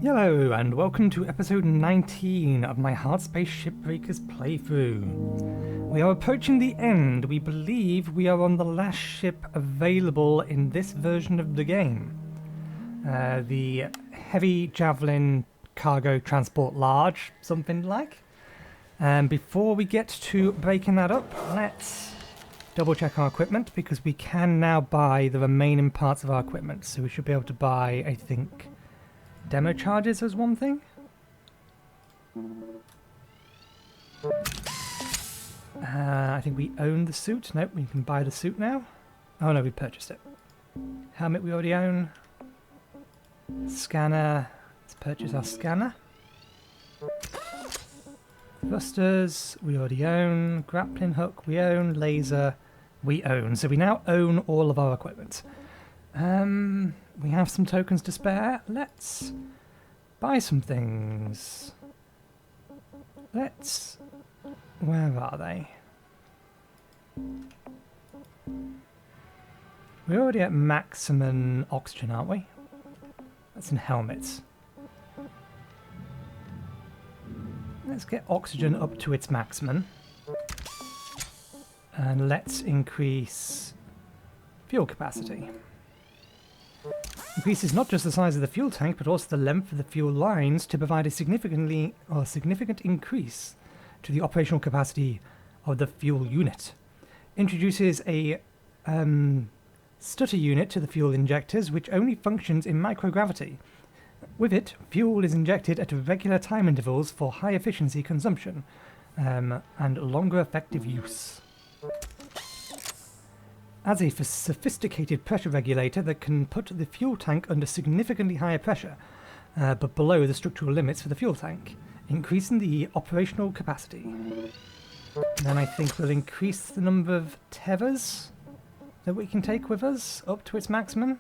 Hello and welcome to episode 19 of my Hardspace Shipbreakers playthrough. We are approaching the end. We believe we are on the last ship available in this version of the game. The heavy Javelin cargo transport large, something like. And before we get to breaking that up, let's double check our equipment because we can now buy the remaining parts of our equipment. So we should be able to buy, I think, demo charges as one thing. I think we own the suit. Nope, we can buy the suit now. Oh no, we purchased it. Helmet we already own. Scanner. Let's purchase our scanner. Thrusters we already own. Grappling hook we own. Laser we own. So we now own all of our equipment. We have some tokens to spare. Let's buy some things. Where are they? We're already at maximum oxygen, aren't we? That's in helmets. Let's get oxygen up to its maximum. And let's increase fuel capacity. Increases not just the size of the fuel tank, but also the length of the fuel lines to provide a significant increase to the operational capacity of the fuel unit. Introduces a stutter unit to the fuel injectors, which only functions in microgravity. With it, fuel is injected at regular time intervals for high efficiency consumption and longer effective use. As a sophisticated pressure regulator that can put the fuel tank under significantly higher pressure, but below the structural limits for the fuel tank, increasing the operational capacity. Then I think we'll increase the number of tethers that we can take with us up to its maximum.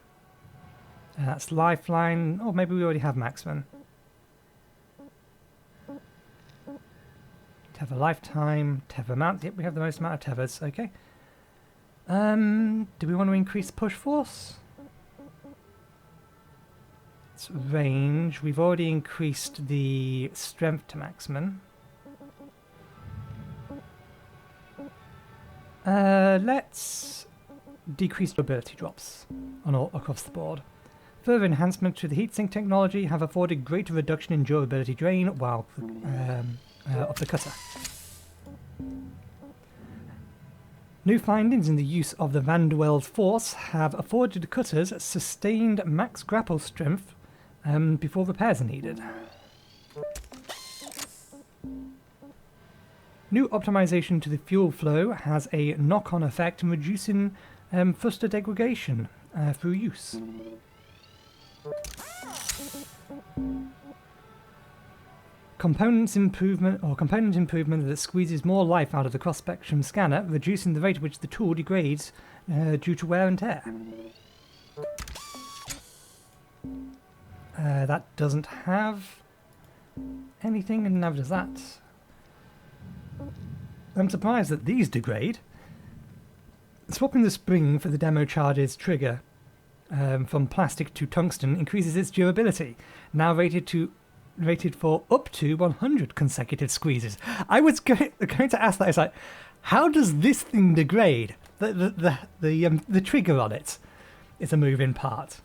That's lifeline. Oh, maybe we already have maximum. Tether lifetime, tether amount. Yep, we have the most amount of tethers. Okay. Do we want to increase push force? It's range. We've already increased the strength to maximum. Let's decrease durability drops on all across the board. Further enhancements to the heatsink technology have afforded greater reduction in durability drain while of the cutter. New findings in the use of the Van der Waals force have afforded cutters sustained max grapple strength before repairs are needed. New optimization to the fuel flow has a knock-on effect in reducing thruster degradation through use. Component improvement that squeezes more life out of the cross-spectrum scanner, reducing the rate at which the tool degrades due to wear and tear. That doesn't have anything, and never does that. I'm surprised that these degrade. Swapping the spring for the demo charge's trigger from plastic to tungsten increases its durability, now rated for up to 100 consecutive squeezes. I was going to ask that. It's like, how does this thing degrade? The trigger on it is a moving part.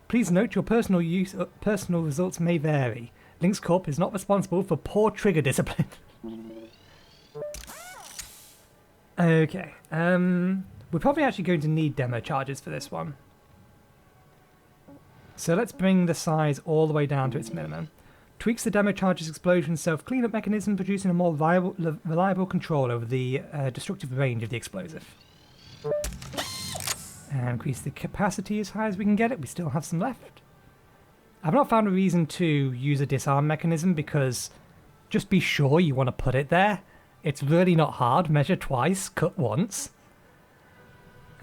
Please note your personal results may vary. Lynx Corp is not responsible for poor trigger discipline. Okay. We're probably actually going to need demo charges for this one. So let's bring the size all the way down to its minimum. Tweaks the demo charge's explosion self-cleanup mechanism, producing a more reliable control over the destructive range of the explosive. And increase the capacity as high as we can get it. We still have some left. I've not found a reason to use a disarm mechanism because just be sure you want to put it there. It's really not hard. Measure twice, cut once.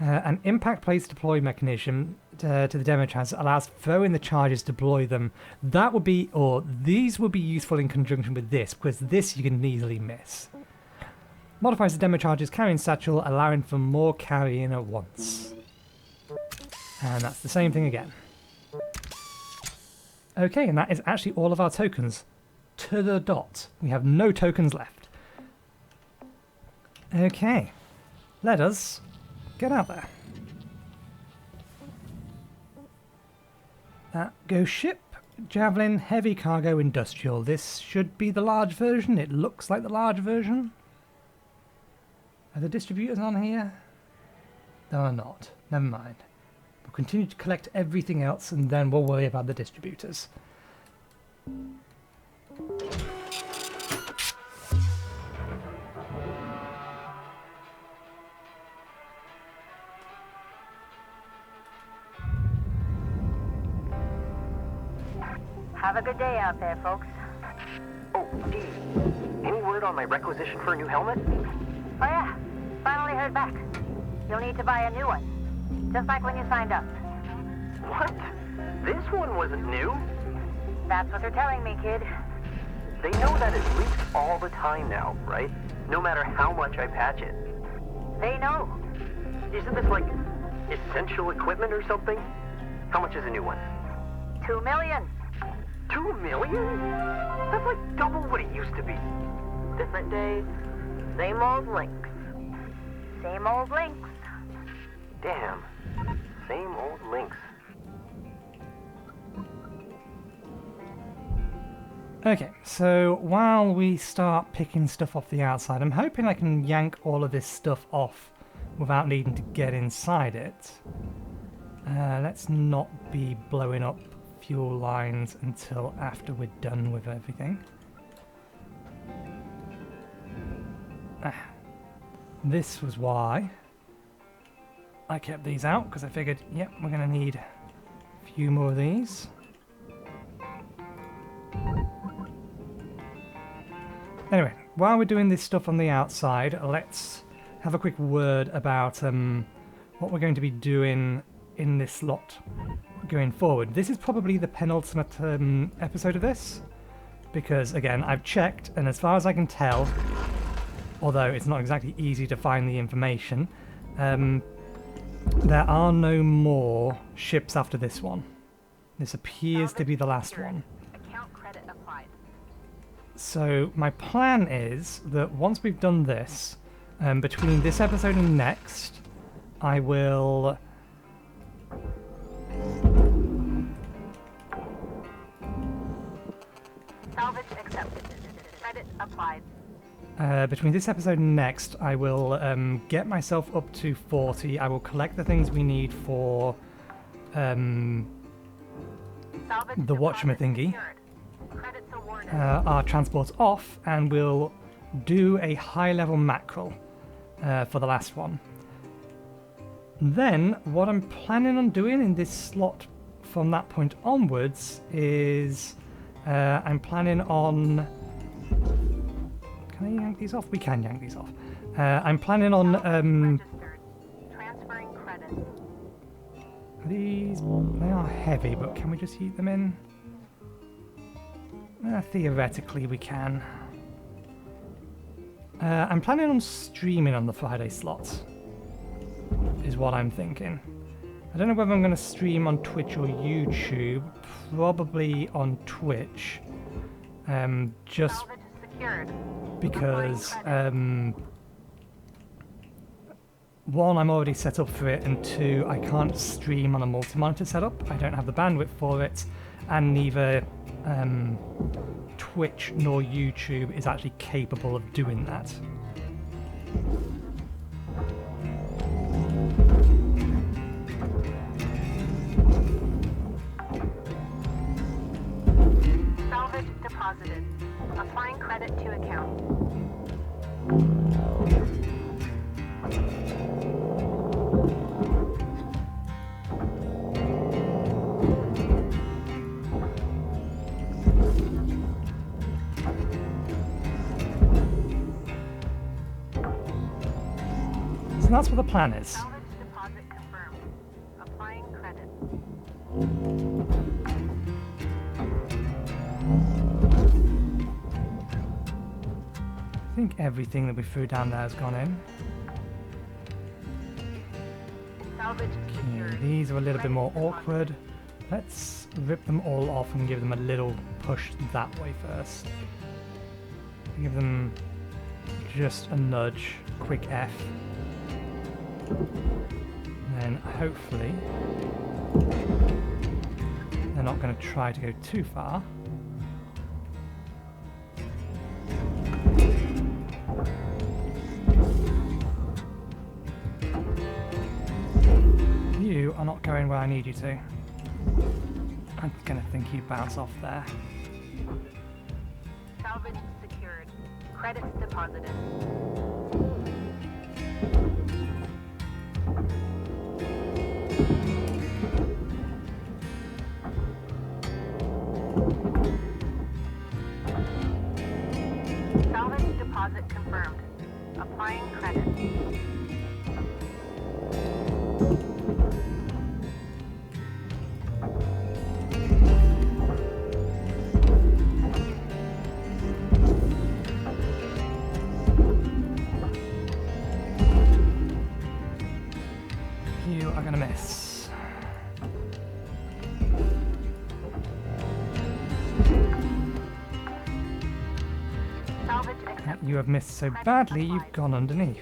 An impact place deploy mechanism to the demo charges allows throwing the charges to deploy them. That would be, or these would be useful in conjunction with this, because this you can easily miss. Modifies the demo charges carrying satchel, allowing for more carrying at once. And that's the same thing again. Okay, and that is actually all of our tokens. To the dot. We have no tokens left. Okay. Let us get out there. Go ship, Javelin, heavy cargo, industrial. This should be the large version. It looks like the large version. Are the distributors on here? There are not. Never mind. We'll continue to collect everything else and then we'll worry about the distributors. Have a good day out there, folks. Oh, Dee, any word on my requisition for a new helmet? Oh yeah, finally heard back. You'll need to buy a new one, just like when you signed up. What? This one wasn't new. That's what they're telling me, kid. They know that it leaks all the time now, right? No matter how much I patch it. They know. Isn't this like essential equipment or something? How much is a new one? 2 million. 2 million? That's like double what it used to be. Different day, same old links. Same old links. Damn. Same old links. Okay, so while we start picking stuff off the outside, I'm hoping I can yank all of this stuff off without needing to get inside it. Let's not be blowing up fuel lines until after we're done with everything. This was why I kept these out, because I figured, yep, we're going to need a few more of these. Anyway, while we're doing this stuff on the outside, let's have a quick word about what we're going to be doing in this slot going forward. This is probably the penultimate episode of this, because again, I've checked, and as far as I can tell, although it's not exactly easy to find the information, there are no more ships after this one. This appears to be the last one. Account credit applied. So my plan is that once we've done this, between this episode and next, I will Salvage accepted. Credit applied. between this episode and next, I will get myself up to 40. I will collect the things we need for the Watchman thingy. Our transport's off, and we'll do a high-level mackerel for the last one. Then, what I'm planning on doing in this slot from that point onwards is I'm planning on... Can I yank these off? We can yank these off. I'm planning on... Transferring credit. These... They are heavy, but can we just heat them in? Theoretically, we can. I'm planning on streaming on the Friday slot, is what I'm thinking. I don't know whether I'm going to stream on Twitch or YouTube. Probably on Twitch. Just because, one, I'm already set up for it, and two, I can't stream on a multi-monitor setup. I don't have the bandwidth for it, and neither Twitch nor YouTube is actually capable of doing that. Salvage deposited. Applying credit to account. So that's what the plan is. Salvage deposit confirmed. Applying credit. I think everything that we threw down there has gone in. Salvage Okay, secured. these are a little bit more awkward. Let's rip them all off and give them a little push that way first. Give them just a nudge, quick F. And then hopefully they're not going to try to go too far. You are not going where I need you to. I'm going to think you bounce off there. Salvage secured. Credits deposited. Salvage deposit confirmed. Applying credit. You are going to miss. Salvage accepted. You have missed so badly, you've gone underneath.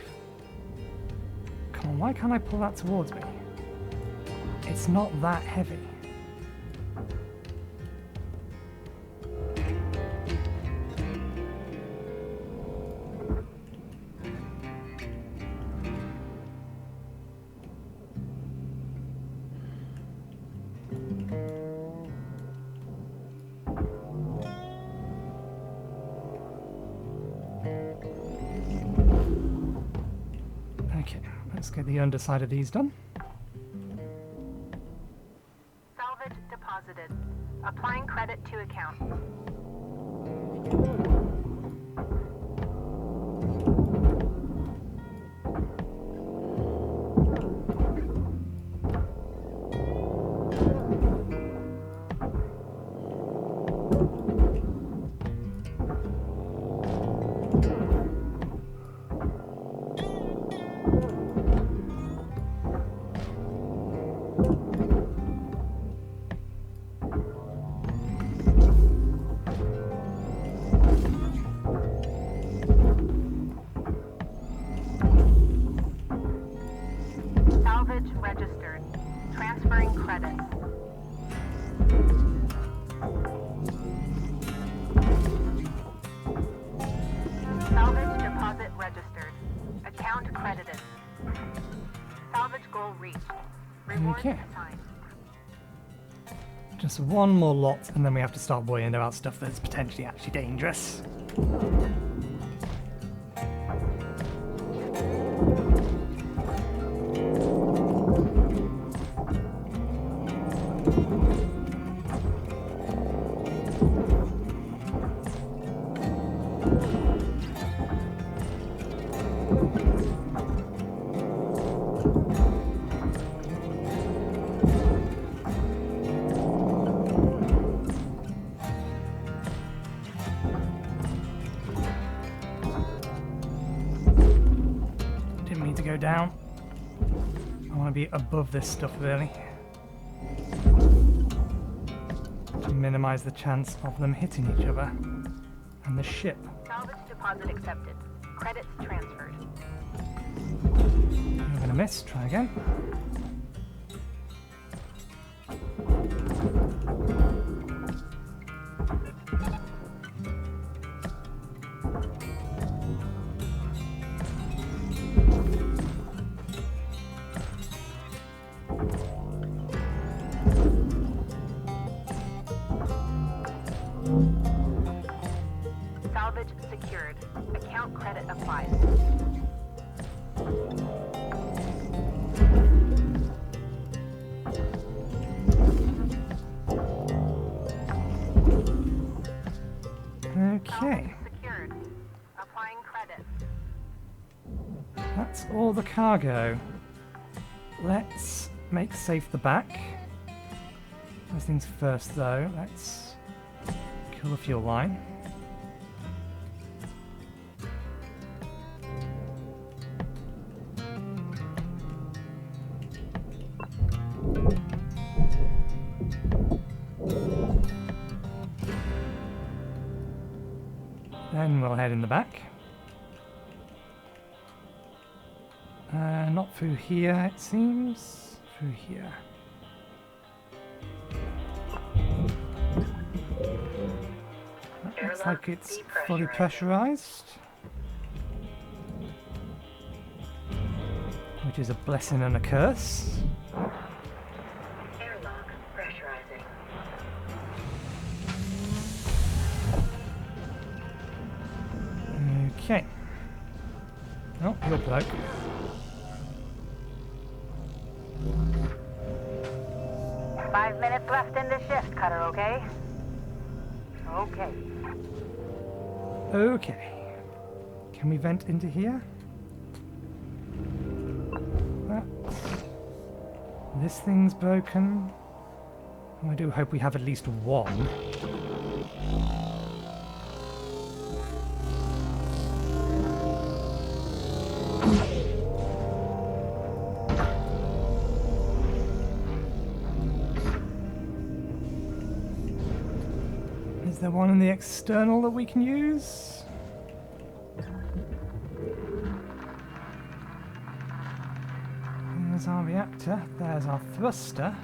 Come on, why can't I pull that towards me? It's not that heavy. Okay, let's get the underside of these done. Salvage deposited. Applying credit to account. Salvage registered. Transferring credits. Salvage deposit registered. Account credited. Salvage goal reached. Reward Okay. assigned. Just one more lot, and then we have to start worrying about stuff that's potentially actually dangerous. Didn't mean to go down. I want to be above this stuff really. To minimize the chance of them hitting each other. And the ship. Salvage deposit accepted. Credits transferred. You're gonna miss, try again. Salvage secured. Account credit applied. Okay, Secured. Applying credit. that's all the cargo. Let's make safe the back. First things first though, let's kill the fuel line. Then we'll head in the back. Not through here, it seems. Through here. That looks like it's fully pressurized. Which is a blessing and a curse. Airlock pressurizing. Okay. Oh, you're broke. Five minutes left in the shift, Cutter, okay? Okay. Okay. Can we vent into here? This thing's broken. I do hope we have at least one. Is there one in the external that we can use? There's our reactor, there's our thruster.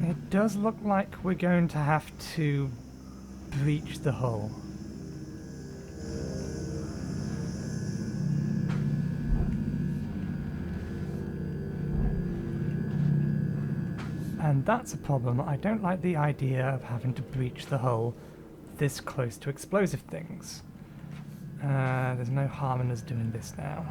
It does look like we're going to have to breach the hull. And that's a problem. I don't like the idea of having to breach the hull this close to explosive things. There's no harm in us doing this now.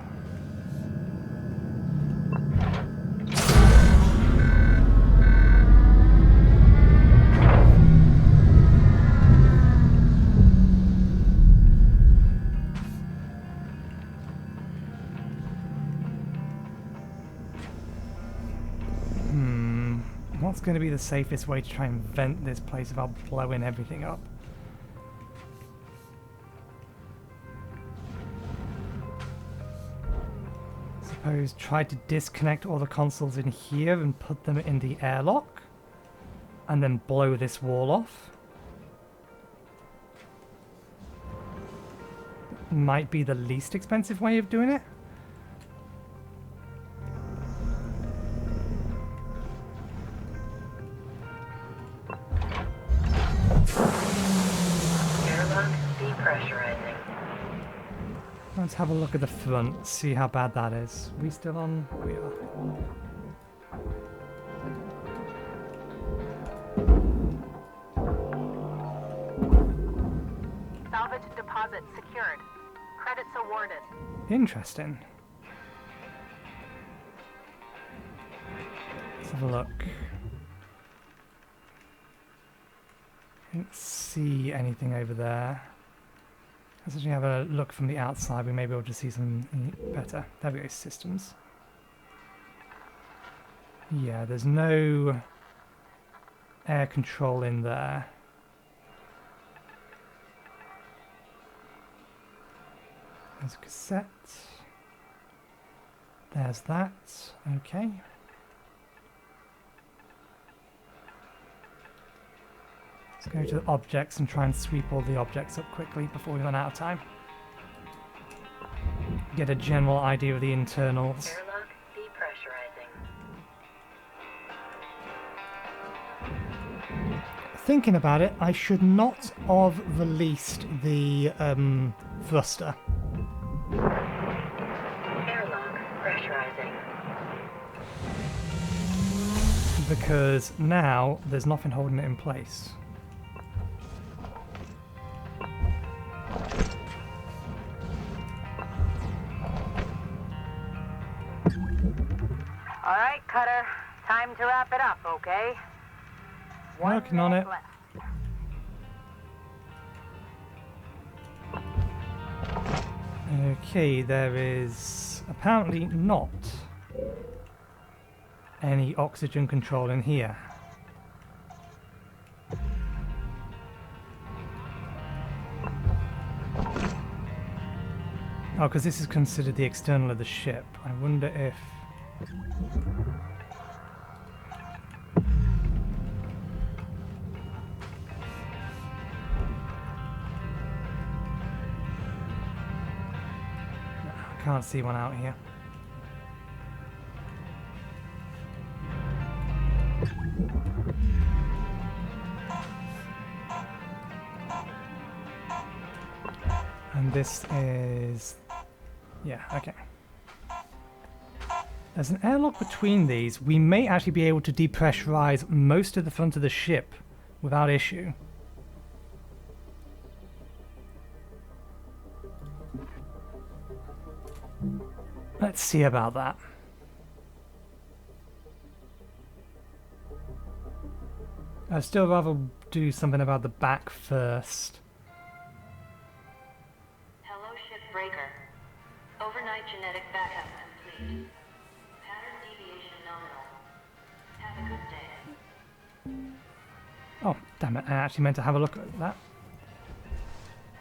What's going to be the safest way to try and vent this place without blowing everything up? Suppose try to disconnect all the consoles in here and put them in the airlock, and then blow this wall off. Might be the least expensive way of doing it. Let's have a look at the front, see how bad that is. We still on? We are. Salvage deposit secured. Credits awarded. Interesting. Let's have a look. Can't see anything over there. Let's actually have a look from the outside. We may be able to see something better. There we go, systems. Yeah, there's no air control in there. There's a cassette. There's that. Okay. Let's go to the objects and try and sweep all the objects up quickly before we run out of time. Get a general idea of the internals. Airlock depressurizing. Thinking about it, I should not have released the thruster. Airlock pressurizing. Because now there's nothing holding it in place. All right, Cutter. Time to wrap it up, okay? Working on it. Left. Okay, there is apparently not any oxygen control in here. Oh, because this is considered the external of the ship. I wonder if... I can't see one out here. And this is... yeah, okay. There's an airlock between these. We may actually be able to depressurize most of the front of the ship without issue. Let's see about that. I'd still rather do something about the back first. Hello, Shipbreaker. Overnight genetic backup complete. Pattern deviation nominal. Have a good day. Oh, damn it. I actually meant to have a look at that.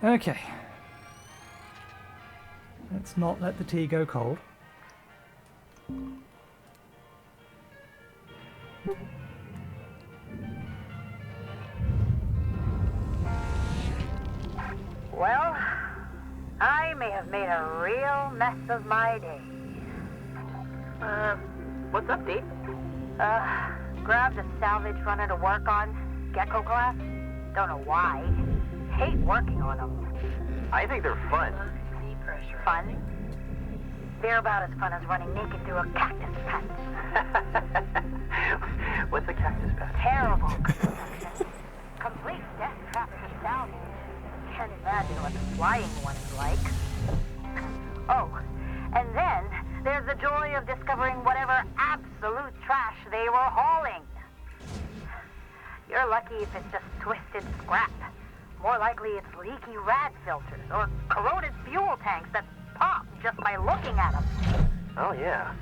Okay. Let's not let the tea go cold. Well, I may have made a real mess of my day. What's up, Dee? Grabbed a salvage runner to work on. Gecko glass. Don't know why. Hate working on them. I think they're fun. Fun? They're about as fun as running naked through a cactus patch. What's a cactus patch? Terrible. Complete death trap for salvage. Can't imagine what the flying one's like. Oh, and then there's the joy of discovering whatever absolute trash they were hauling. You're lucky if it's just twisted scrap. More likely it's leaky rad filters or corroded fuel tanks that pop just by looking at them. Oh, yeah.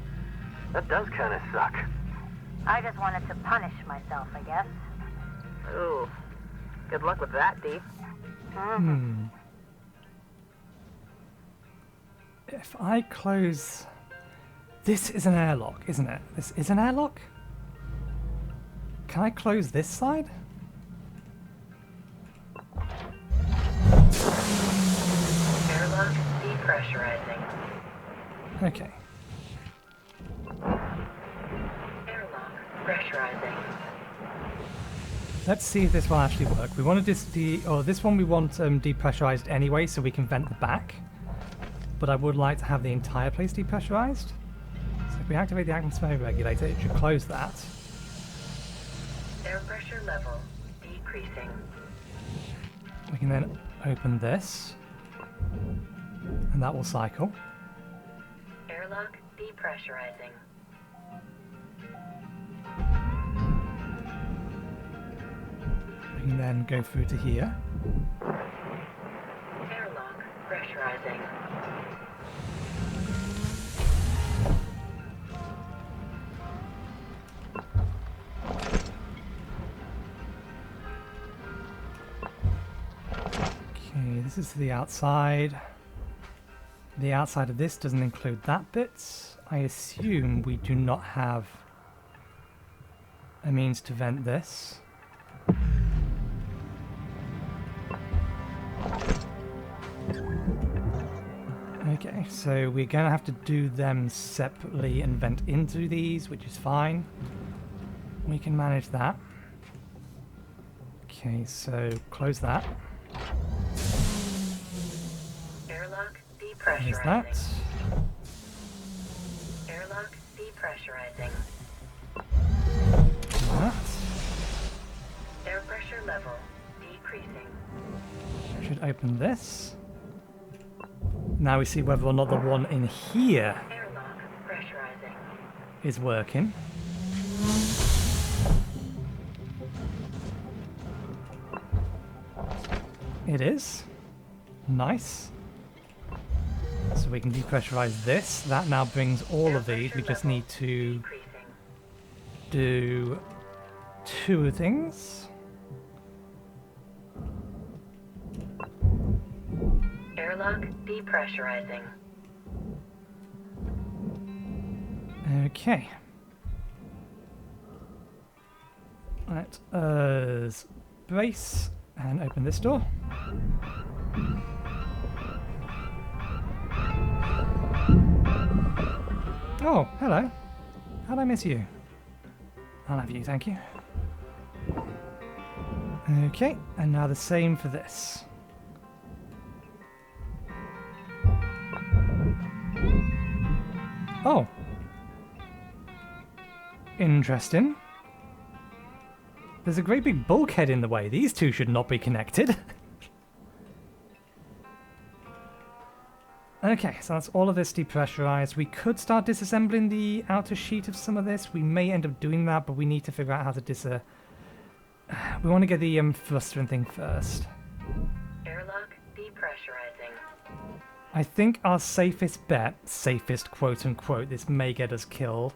That does kind of suck. I just wanted to punish myself, I guess. Ooh. Good luck with that, Dee. If I close... This is an airlock, isn't it? This is an airlock? Can I close this side? Airlock depressurizing. Okay. Airlock pressurizing. Let's see if this will actually work. We want to this one we want depressurized anyway, so we can vent the back. But I would like to have the entire place depressurized. So if we activate the atmosphere regulator, it should close that. Air pressure level decreasing. We can then open this, and that will cycle. Airlock depressurizing. We can then go through to here. Airlock pressurizing. Okay, this is the outside. The outside of this doesn't include that bit. I assume we do not have a means to vent this. Okay, so we're going to have to do them separately and vent into these, which is fine. We can manage that. Okay, so close that. Airlock There's depressurizing. that. Airlock depressurizing. That. Air pressure level decreasing. Should open this. Now we see whether or not the one in here Airlock pressurizing. is working. It is. Nice. So we can depressurize this. That now brings all of these. We just need to Decreasing. do two things. Airlock depressurizing. Okay. Let us brace and open this door. Oh, hello. How'd I miss you? I'll have you, thank you. Okay, and now the same for this. Oh. Interesting. There's a great big bulkhead in the way. These two should not be connected. Okay, so that's all of this depressurized. We could start disassembling the outer sheet of some of this. We may end up doing that, but we need to figure out how to we want to get the thruster and thing first. Airlock depressurizing. I think our safest bet, safest quote unquote, this may get us killed,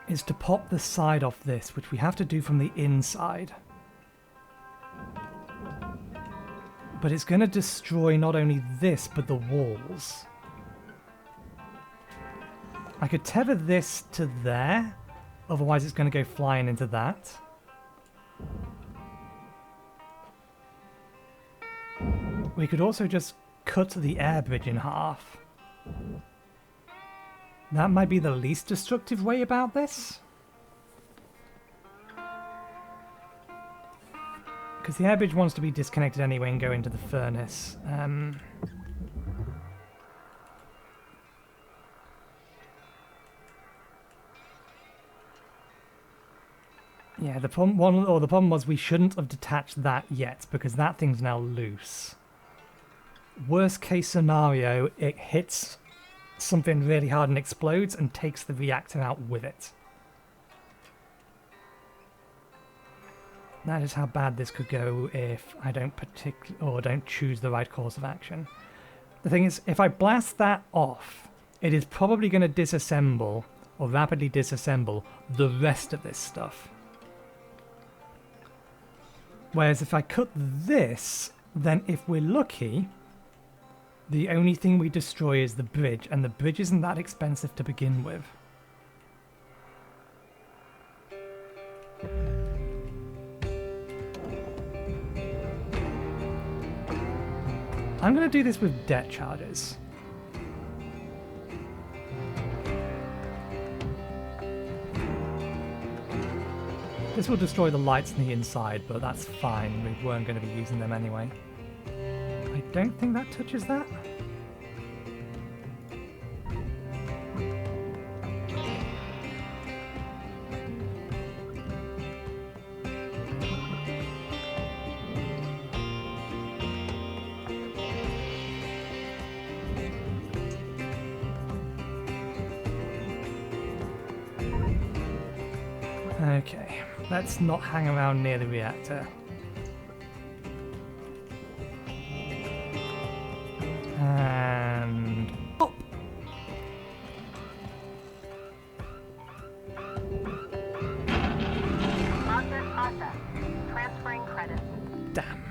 is to pop the side off this, which we have to do from the inside. But it's going to destroy not only this, but the walls. I could tether this to there, otherwise it's going to go flying into that. We could also just cut the air bridge in half. That might be the least destructive way about this. Because the air bridge wants to be disconnected anyway and go into the furnace. Yeah, the problem was we shouldn't have detached that yet, because that thing's now loose. Worst case scenario, it hits something really hard and explodes and takes the reactor out with it. That is how bad this could go if I don't don't choose the right course of action. The thing is, if I blast that off, it is probably going to disassemble, or rapidly disassemble, the rest of this stuff. Whereas if I cut this, then if we're lucky, the only thing we destroy is the bridge, and the bridge isn't that expensive to begin with. I'm going to do this with debt charges. This will destroy the lights on the inside, but that's fine. We weren't going to be using them anyway. I don't think that touches that. Okay, let's not hang around near the reactor. And pop! Process. Transferring credits. Damn.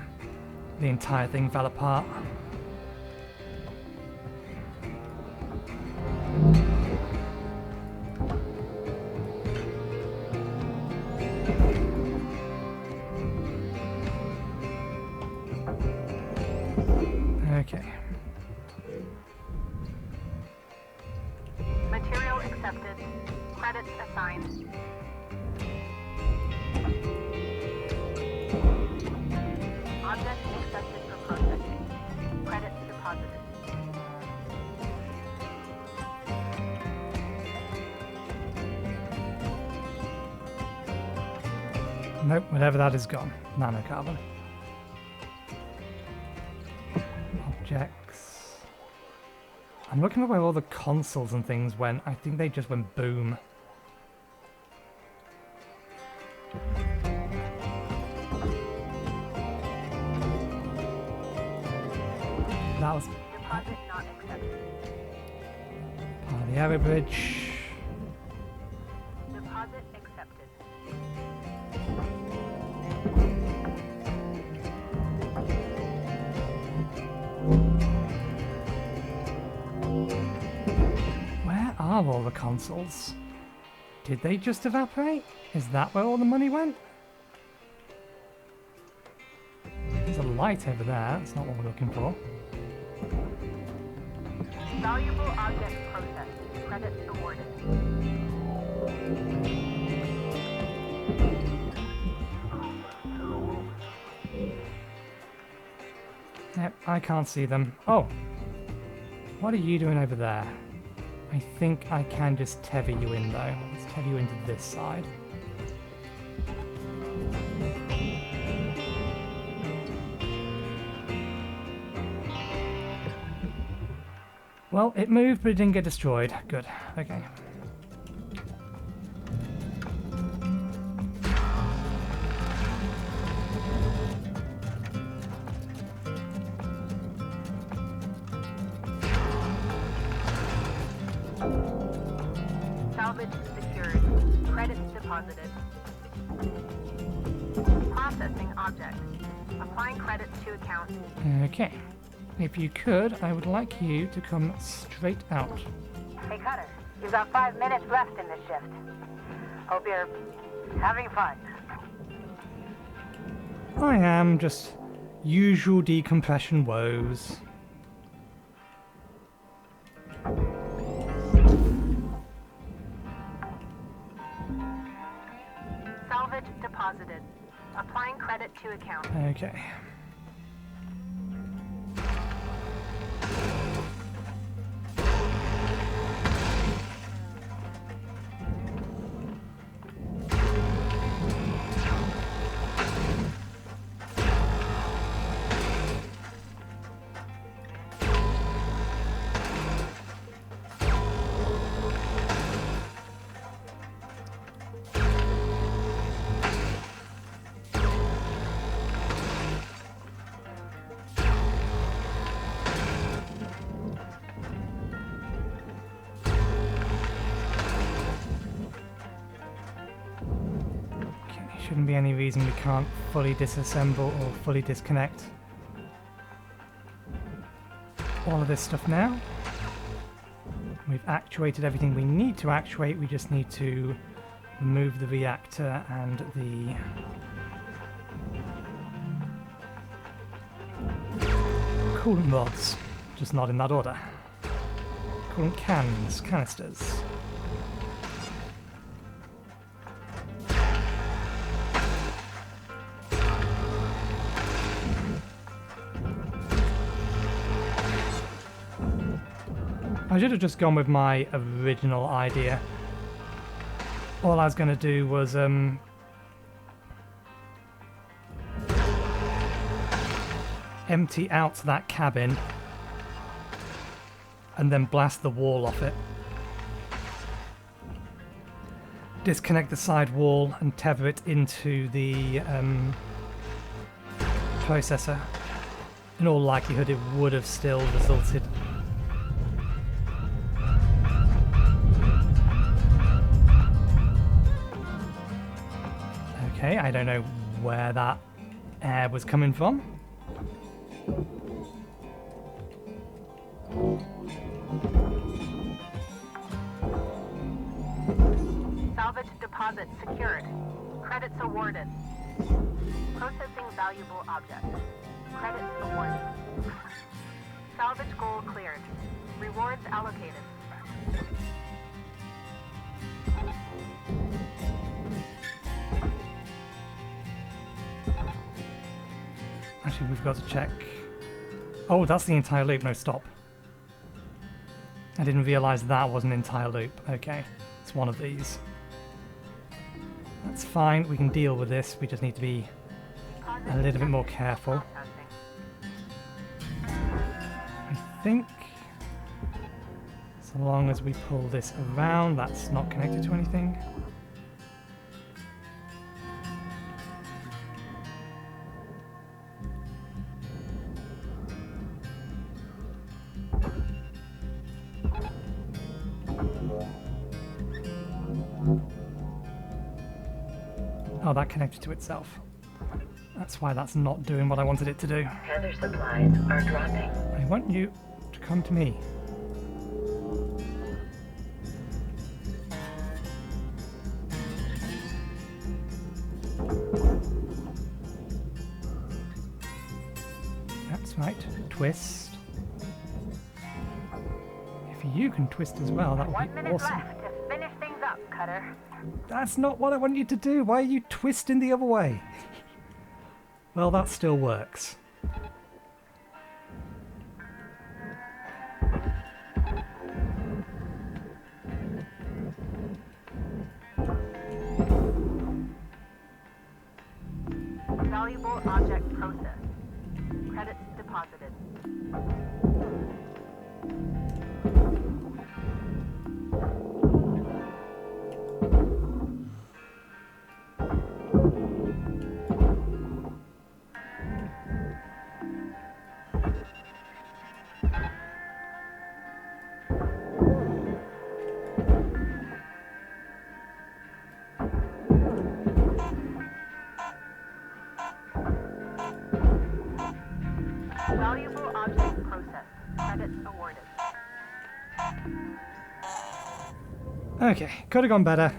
The entire thing fell apart. Okay. Material accepted. Credits assigned. Object accepted for processing. Credits deposited. Nope, whatever that is gone. Nanocarbon. Objects. I'm looking at where all the consoles and things went. I think they just went boom. That was Deposit not accepted. part of the aero bridge. Deposit accepted. Where are all the consoles? Did they just evaporate? Is that where all the money went? There's a light over there. That's not what we're looking for. Valuable object processed. Credits awarded. Yep, I can't see them. Oh! What are you doing over there? I think I can just tether you in though. Let's tether you into this side. Well, it moved, but it didn't get destroyed. Good. Okay. Salvage secured. Credits deposited. Processing object. Applying credits to account. Okay. If you could, I would like you to come straight out. Hey Cutter, you've got 5 minutes left in this shift. Hope you're having fun. I am just usual decompression woes. Salvage deposited. Applying credit to account. Okay. Shouldn't be any reason we can't fully disassemble or fully disconnect all of this stuff now. We've actuated everything we need to actuate, we just need to remove the reactor and the coolant rods, just not in that order. Coolant cans, canisters. I should have just gone with my original idea. All I was going to do was empty out that cabin and then blast the wall off it. Disconnect the side wall and tether it into the processor. In all likelihood it would have still resulted. Okay, I don't know where that air was coming from. Salvage deposit secured. Credits awarded. Processing valuable object. Credits awarded. Salvage goal cleared. Rewards allocated. Actually, we've got to check. Oh, that's the entire loop. No, stop. I didn't realise that was an entire loop. Okay, it's one of these. That's fine. We can deal with this. We just need to be a little bit more careful. I think so long as we pull this around, that's not connected to anything. Oh, that connected to itself. That's why that's not doing what I wanted it to do. Tether supplies are dropping. want you to come to me. That's right. Twist. If you can twist as well, that would 1 be minute awesome. left to finish things up, Cutter. That's not what I want you to do. Why are you twisting the other way? Well, that still works. Valuable object processed. Credits deposited. Valuable object processed. Credits awarded. Okay, could have gone better.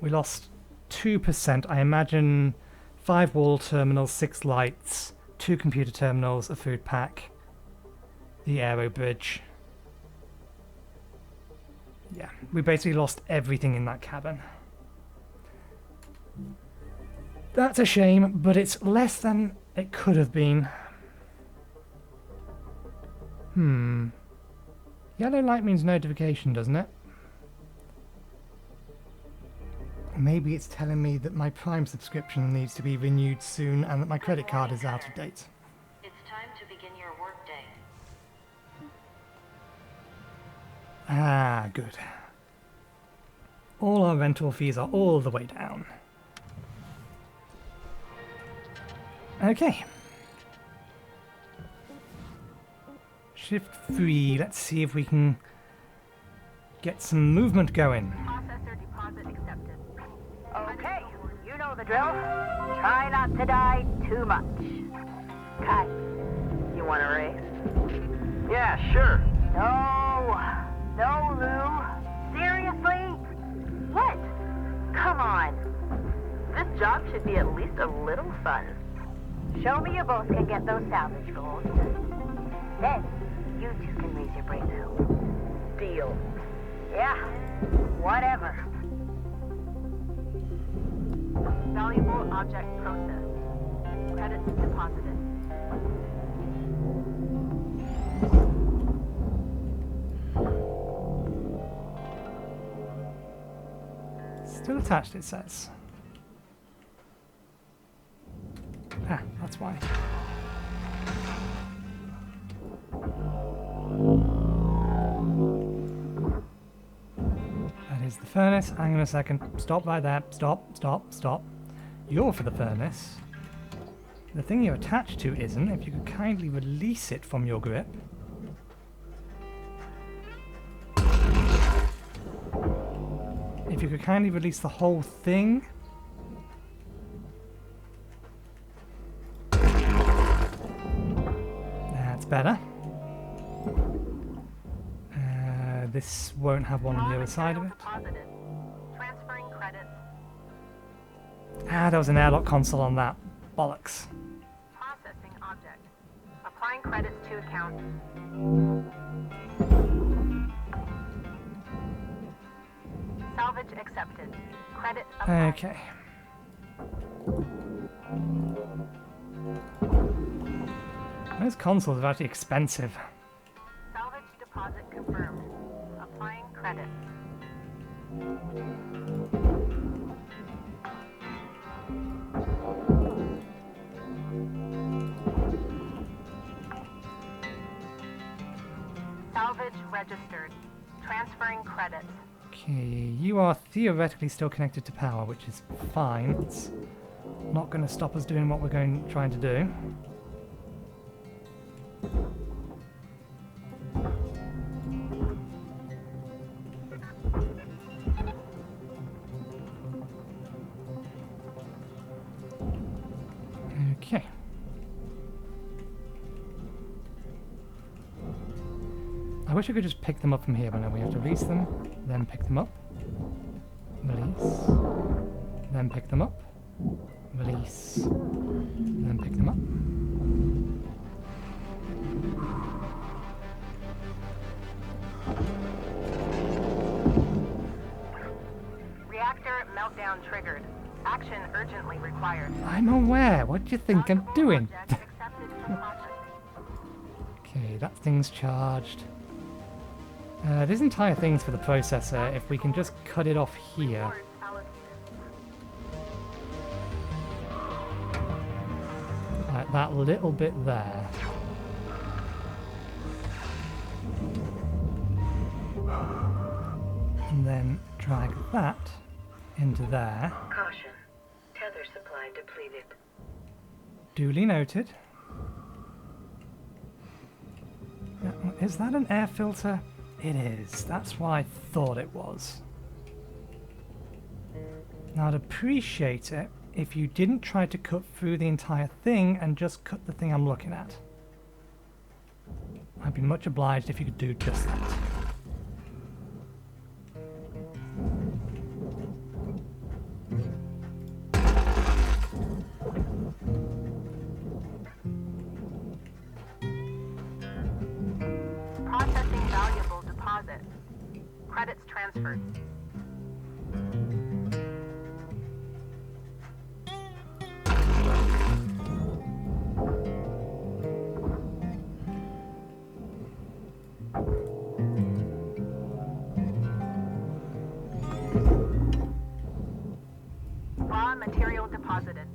We lost 2%. I imagine 5 wall terminals, 6 lights, 2 computer terminals, a food pack, the aero bridge. Yeah, we basically lost everything in that cabin. That's a shame, but it's less than it could have been. Yellow light means notification, doesn't it? Maybe it's telling me that my Prime subscription needs to be renewed soon and that my credit card is out of date. It's time to begin your workday. Ah, good. All our rental fees are all the way down. Okay. Shift 3. Let's see if we can get some movement going. Processor deposit accepted. Okay, you know the drill. Try not to die too much. Cut. You want a race? Yeah, sure. No, Lou. Seriously? What? Come on. This job should be at least a little fun. Show me you both can get those salvage goals. Then, you two can raise your breakthrough. Deal. Yeah, whatever. Valuable object processed. Credits deposited. Still attached, it says. Ah, that's why. That is the furnace. Hang on a second. Stop right there. Stop. You're for the furnace. The thing you're attached to isn't. If you could kindly release it from your grip. If you could kindly release the whole thing. That's better. This won't have one on the other side of it. Deposited. Transferring credits. Ah, there was an airlock console on that. Bollocks. Processing object. Applying credits to account. Salvage accepted. Credit applied. Okay. Those consoles are actually expensive. Salvage deposit confirmed. Applying credits. Salvage registered. Transferring credits. Okay, you are theoretically still connected to power, which is fine. It's not going to stop us doing what we're trying to do. Okay. I wish I could just pick them up from here, but no, we have to release them, then pick them up, release, then pick them up, release, then pick them up. Reactor meltdown triggered. Action urgently required. I'm aware. What do you think I'm doing? Object accepted for processing. Okay, that thing's charged. This entire thing's for the processor. If we can just cut it off here. Rewards allocated. Like that little bit there. And then drag that into there. Caution. Tether supply depleted. Duly noted. Is that an air filter? It is. That's what I thought it was. Now I'd appreciate it if you didn't try to cut through the entire thing and just cut the thing I'm looking at. I'd be much obliged if you could do just that. Processing valuable deposit. Credits transferred. Raw material deposited.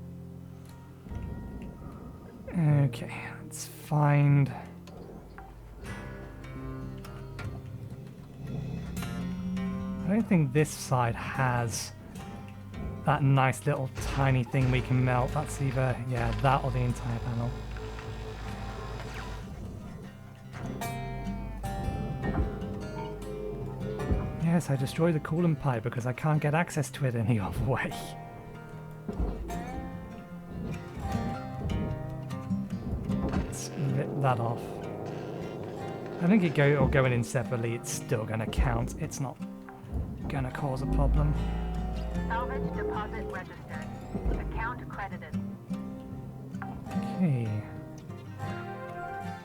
Okay, let's find... I don't think this side has that nice little tiny thing we can melt. That's either, yeah, that or the entire panel. Yes, I destroyed the coolant pipe because I can't get access to it any other way. Let's rip that off. I think it going in separately, it's still going to count. It's not going to cause a problem. Salvage deposit registered. Account credited. Okay.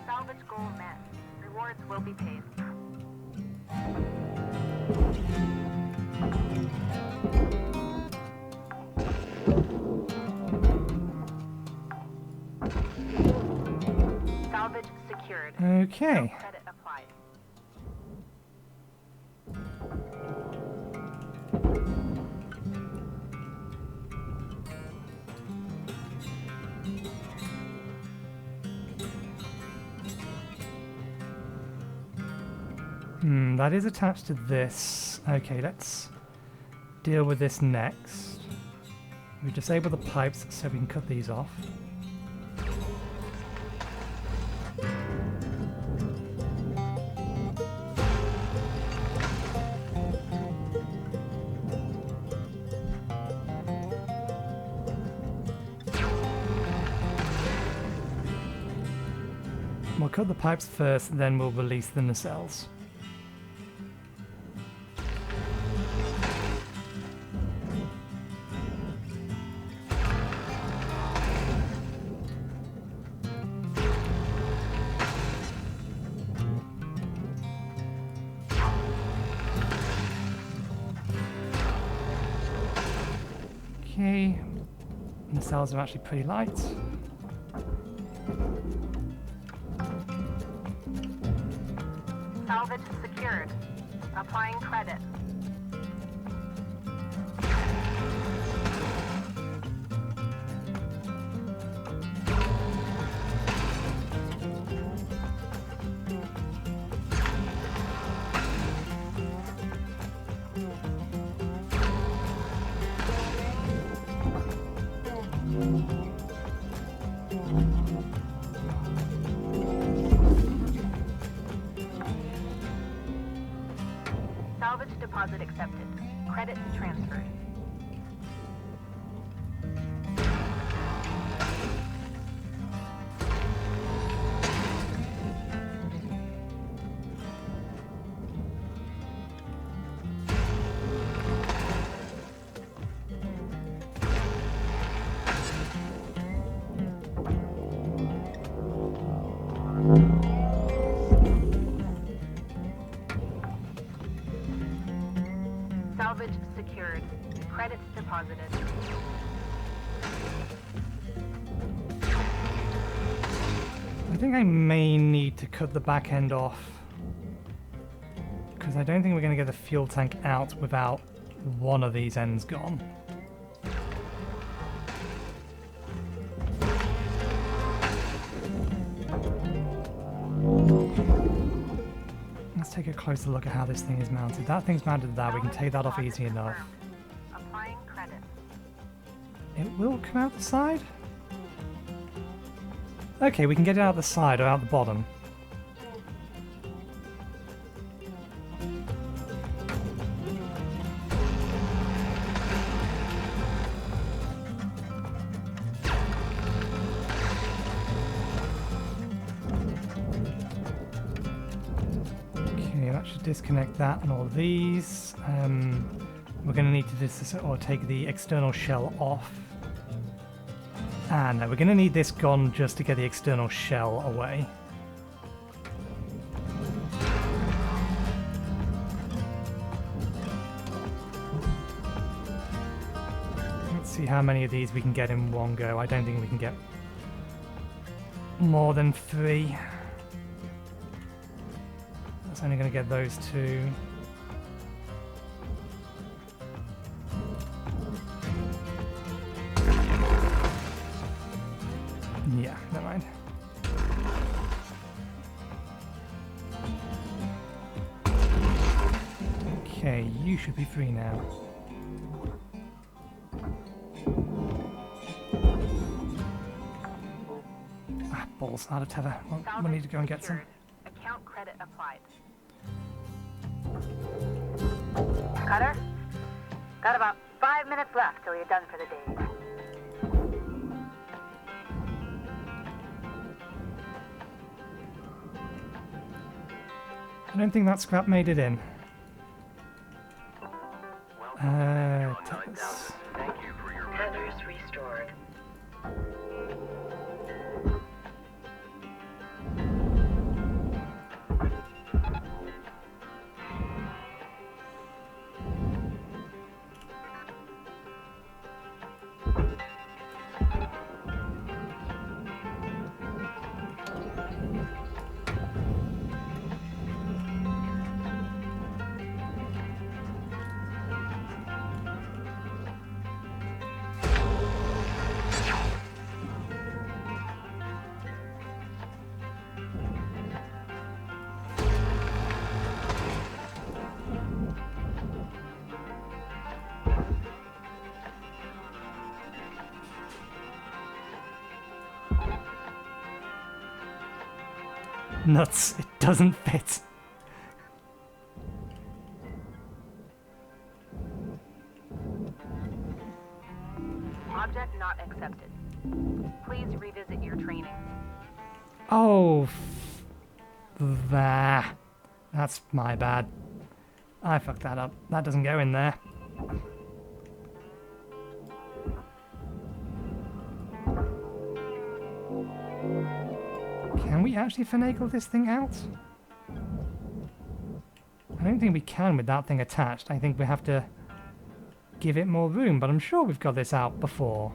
Salvage goal met. Rewards will be paid. Salvage secured. Okay. Credit applied. That is attached to this. Okay, let's deal with this next. We disable the pipes so we can cut these off. We'll cut the pipes first, then we'll release the nacelles. Okay, nacelles are actually pretty light. Salvage secured. Applying credit. Salvage deposit accepted. Credit transferred. Salvage secured. Credits deposited. I think I may need to cut the back end off, because I don't think we're going to get the fuel tank out without one of these ends gone. Let's take a closer look at how this thing is mounted. That thing's mounted to that. We can take that off easy enough. Applying credits. It will come out the side? Okay, we can get it out the side or out the bottom. Okay, that should disconnect that and all these. We're going to need to take the external shell off. No, we're going to need this gone just to get the external shell away. Let's see how many of these we can get in one go. I don't think we can get more than 3. That's only going to get those 2. Yeah, never mind. Okay, you should be free now. Ah, balls, out of tether. Well, we need to go and get some. Account credit applied. Cutter? Got about 5 minutes left till you're done for the day. I don't think that scrap made it in. Tethers. Thank you for your Tethers restored. Nuts, it doesn't fit. Object not accepted. Please revisit your training. Oh, that's my bad. I fucked that up. That doesn't go in there. Can we actually finagle this thing out? I don't think we can with that thing attached. I think we have to give it more room, but I'm sure we've got this out before.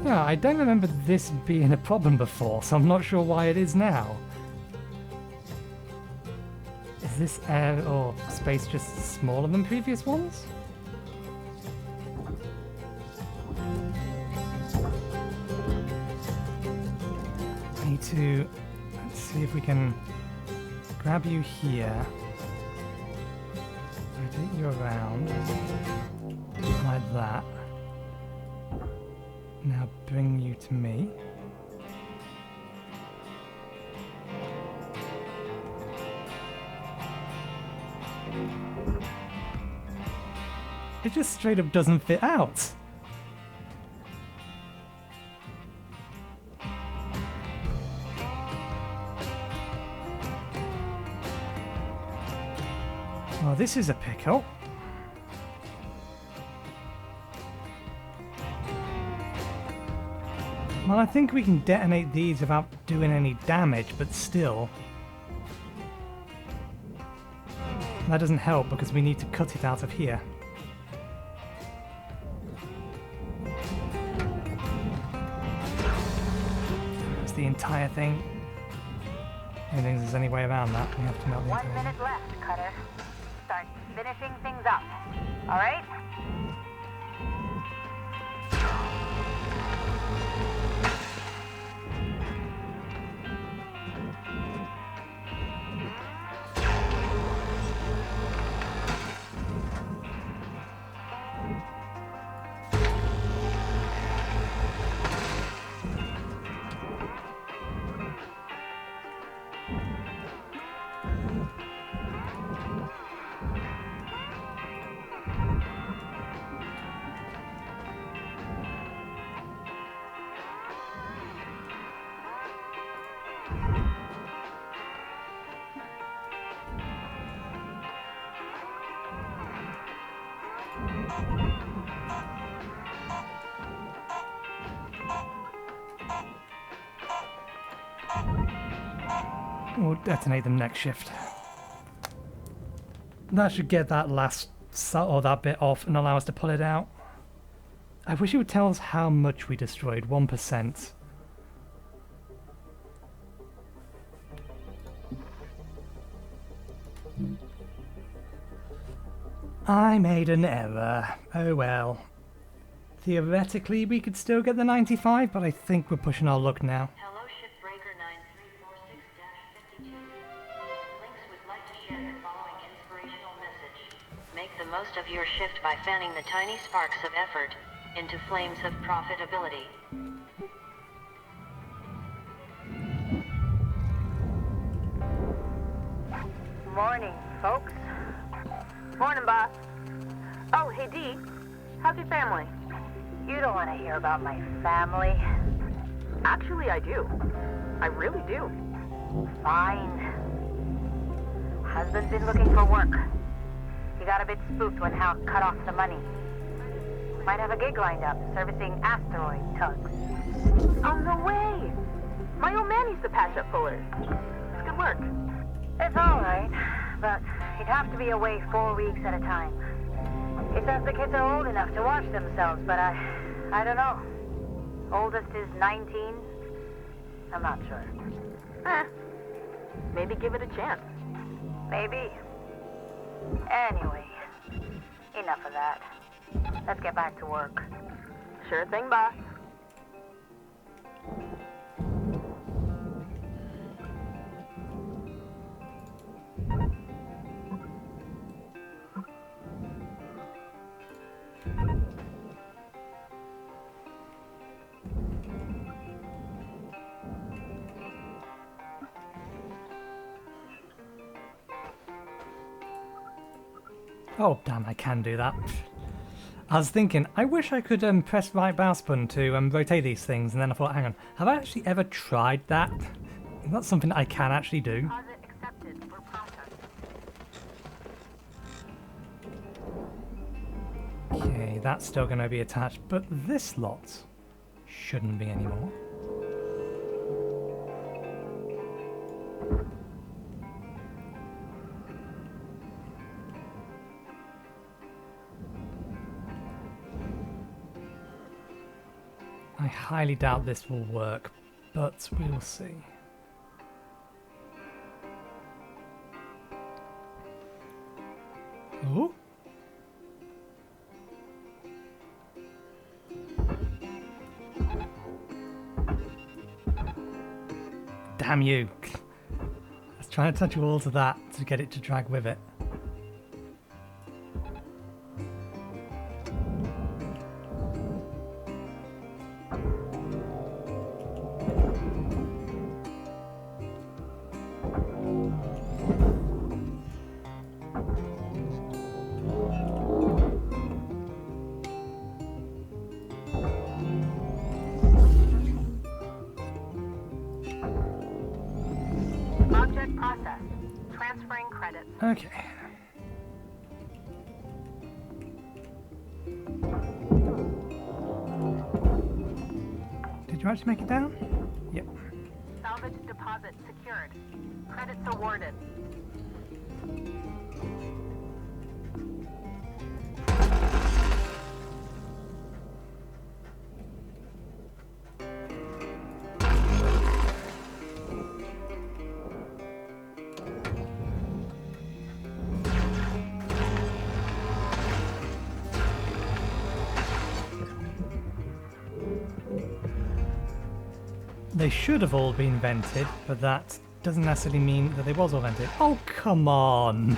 Yeah, I don't remember this being a problem before, so I'm not sure why it is now. Is this air or space just smaller than previous ones? Need to... Let's see if we can grab you here. Rotate you around. Like that. Now bring you to me. It just straight up doesn't fit out. Well, this is a pickle. Well, I think we can detonate these without doing any damage, but still. That doesn't help because we need to cut it out of here. That's the entire thing. I don't think there's any way around that. We have to melt the 1 entire thing. minute left, Cutter. Start finishing things up. All right? We'll detonate them next shift. That should get that last or that bit off and allow us to pull it out. I wish it would tell us how much we destroyed. 1%. I made an error. Oh well. Theoretically, we could still get the 95, but I think we're pushing our luck now. Hello, Shipbreaker 9346-52. Lynx would like to share the following inspirational message. Make the most of your shift by fanning the tiny sparks of effort into flames of profitability. Morning, folks. Morning, boss. Oh, hey, Dee. How's your family? You don't want to hear about my family. Actually, I do. I really do. Fine. Husband's been looking for work. He got a bit spooked when Hal cut off the money. Might have a gig lined up, servicing asteroid tugs. Oh, no way. My old man used to patch up pullers. It's good work. It's all right, but he'd have to be away 4 weeks at a time. He says the kids are old enough to watch themselves, but I don't know. Oldest is 19. I'm not sure. Maybe give it a chance. Maybe. Anyway, enough of that. Let's get back to work. Sure thing, boss. Oh, damn, I can do that. I was thinking, I wish I could press right mouse button to rotate these things, and then I thought, hang on, have I actually ever tried that? That's something I can actually do. Deposit accepted for process. Okay, that's still going to be attached, but this lot shouldn't be anymore. I highly doubt this will work, but we will see. Oh. Damn you. I was trying to touch you all to that to get it to drag with it. Object processed. Transferring credits. Okay. Did you actually make it down? Yep. Salvage deposit secured. Credits awarded. They should have all been vented, but that doesn't necessarily mean that they was all vented. Oh, come on!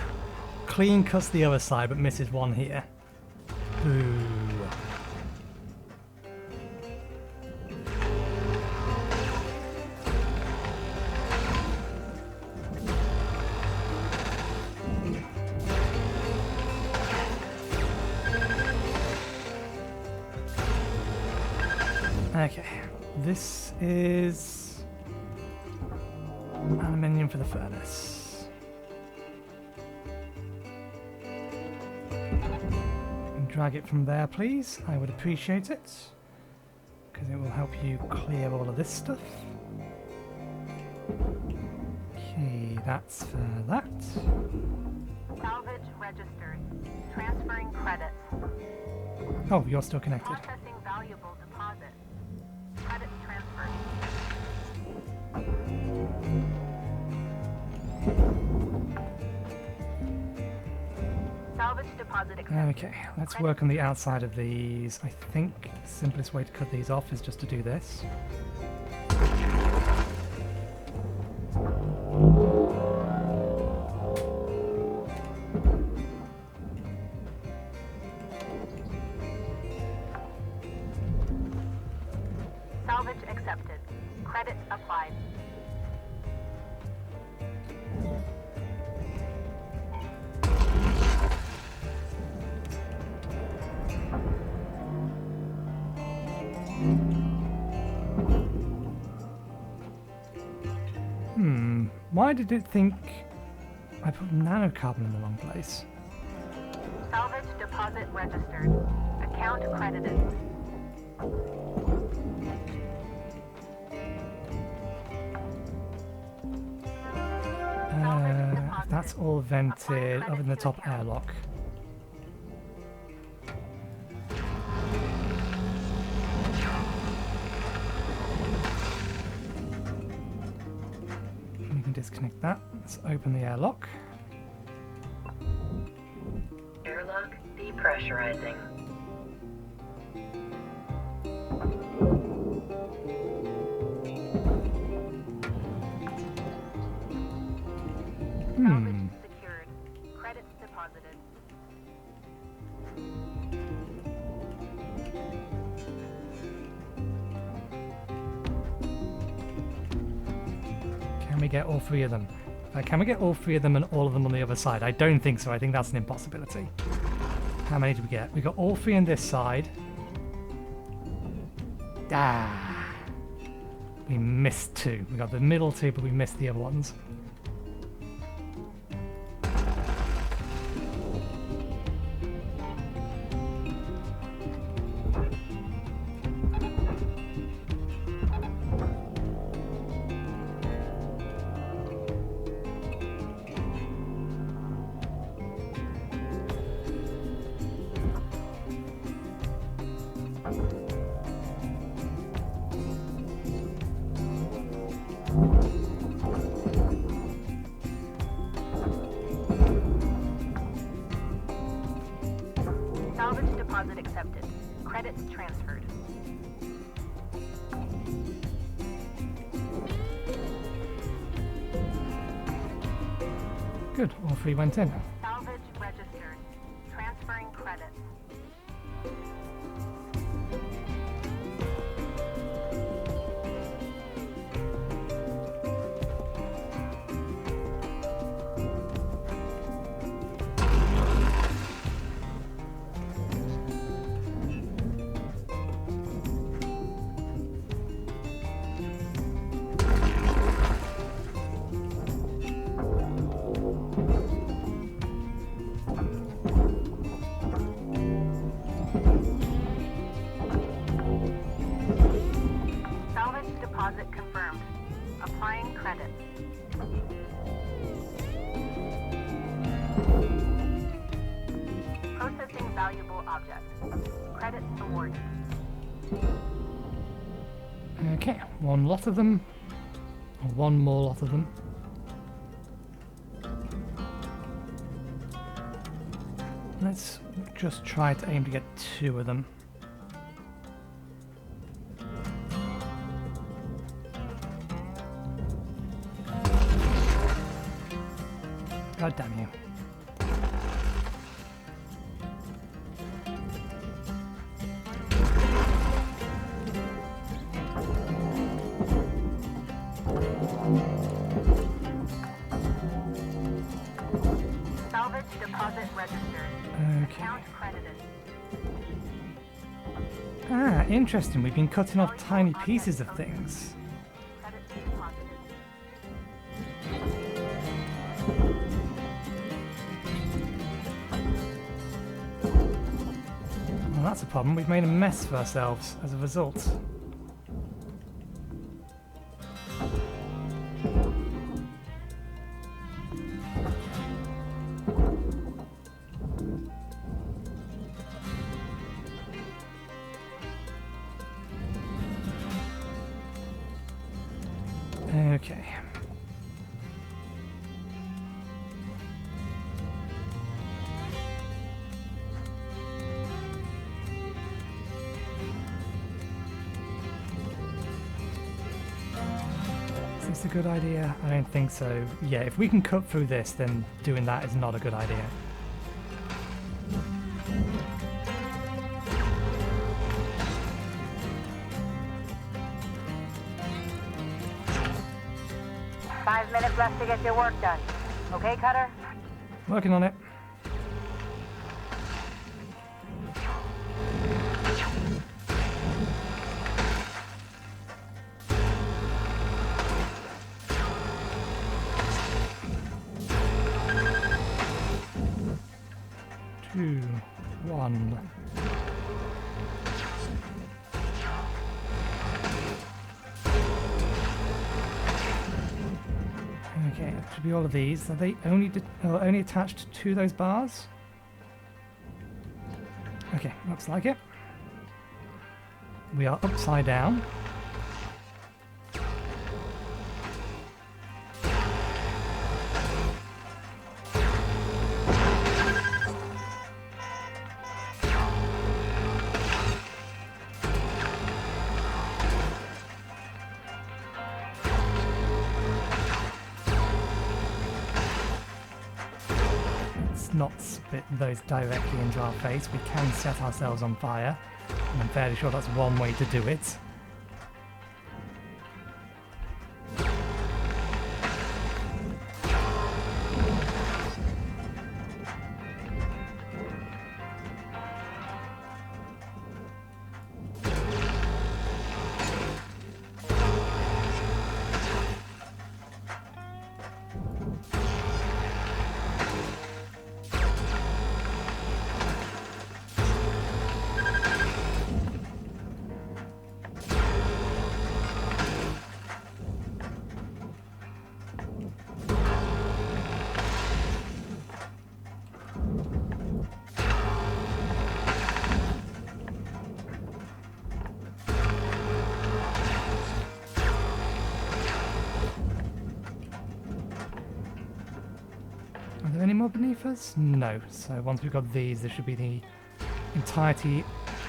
Clean cuts the other side, but misses one here. Boo. Okay, this is aluminium for the furnace. Drag it from there, please. I would appreciate it, because it will help you clear all of this stuff. Okay, that's for that. Salvage registered. Transferring credits. Oh, you're still connected. Processing valuable deposit. Credits transferred. Salvage deposit accepted. Okay, let's work on the outside of these. I think the simplest way to cut these off is just to do this. Salvage accepted. Credits applied. Why did it think I put nanocarbon in the wrong place? Salvage deposit registered. Account credited. If that's all vented other than the top airlock. We can disconnect that. Let's open the airlock. Airlock depressurizing. Salvage secured. Credits deposited. Can we get all three of them? Can we get all three of them and all of them on the other side? I don't think so. I think that's an impossibility. How many did we get? We got all three on this side. Ah. We missed two. We got the middle two, but we missed the other ones. Salvage deposit accepted. Credits transferred. Good, all three went in. Salvage registered. Transferring credits. Salvage deposit confirmed. Applying credit. Processing valuable object. Credit awarded. Okay, one lot of them. Or one more lot of them. Let's just try to aim to get 2 of them. God damn you. Salvage deposit registered. Okay. Account credited. Ah, interesting. We've been cutting off tiny pieces of things. Credit deposited. Well, that's a problem. We've made a mess of ourselves as a result. Okay. Is this a good idea? I don't think so. Yeah, if we can cut through this, then doing that is not a good idea. Five minutes left to get your work done. Okay, Cutter? Working on it. Two, one. Okay, it should be all of these. Are they only only attached to those bars? Okay, looks like it. We are upside down. Not spit those directly into our face. We can set ourselves on fire, and I'm fairly sure that's one way to do it. Are there any more beneath us? No. So once we've got these, there should be the entirety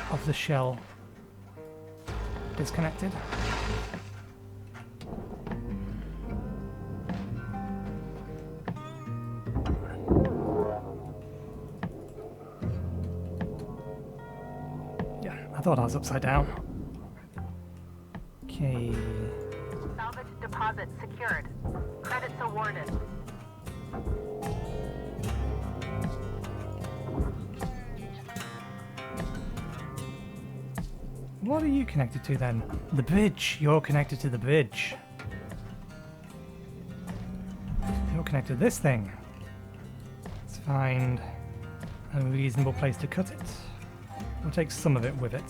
of the shell disconnected. I thought I was upside down. Okay. Salvage deposit secured. Credits awarded. What are you connected to then? The bridge. You're connected to the bridge. You're connected to this thing. Let's find a reasonable place to cut it. We'll take some of it with it.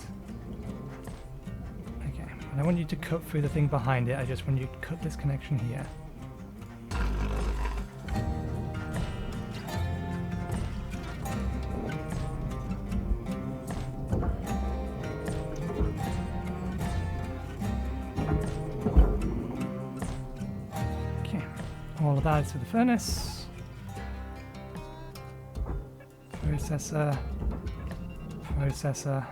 Okay, I don't want you to cut through the thing behind it, I just want you to cut this connection here. Okay, all of that is for the furnace. Processor. Processor.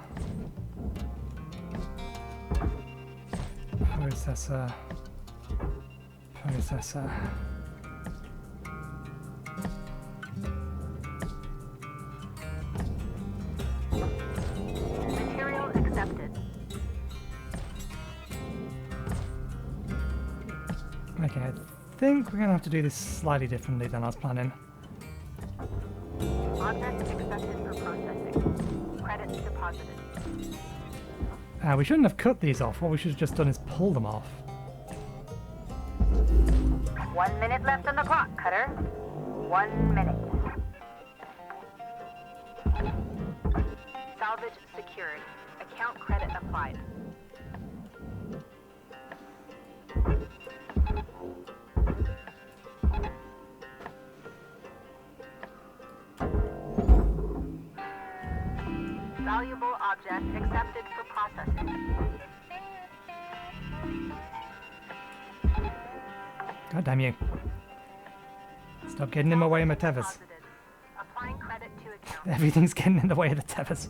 Processor. Processor. Material accepted. Okay, I think we're gonna have to do this slightly differently than I was planning. Object accepted for processing. Credits deposited. We shouldn't have cut these off. What we should have just done is pull them off. 1 minute left on the clock, Cutter. 1 minute. Salvage secured. Account credit applied. Valuable object accepted for processing. God damn you. Stop getting in my way of my tethers. Deposited. Applying credit to account. Everything's getting in the way of the tethers.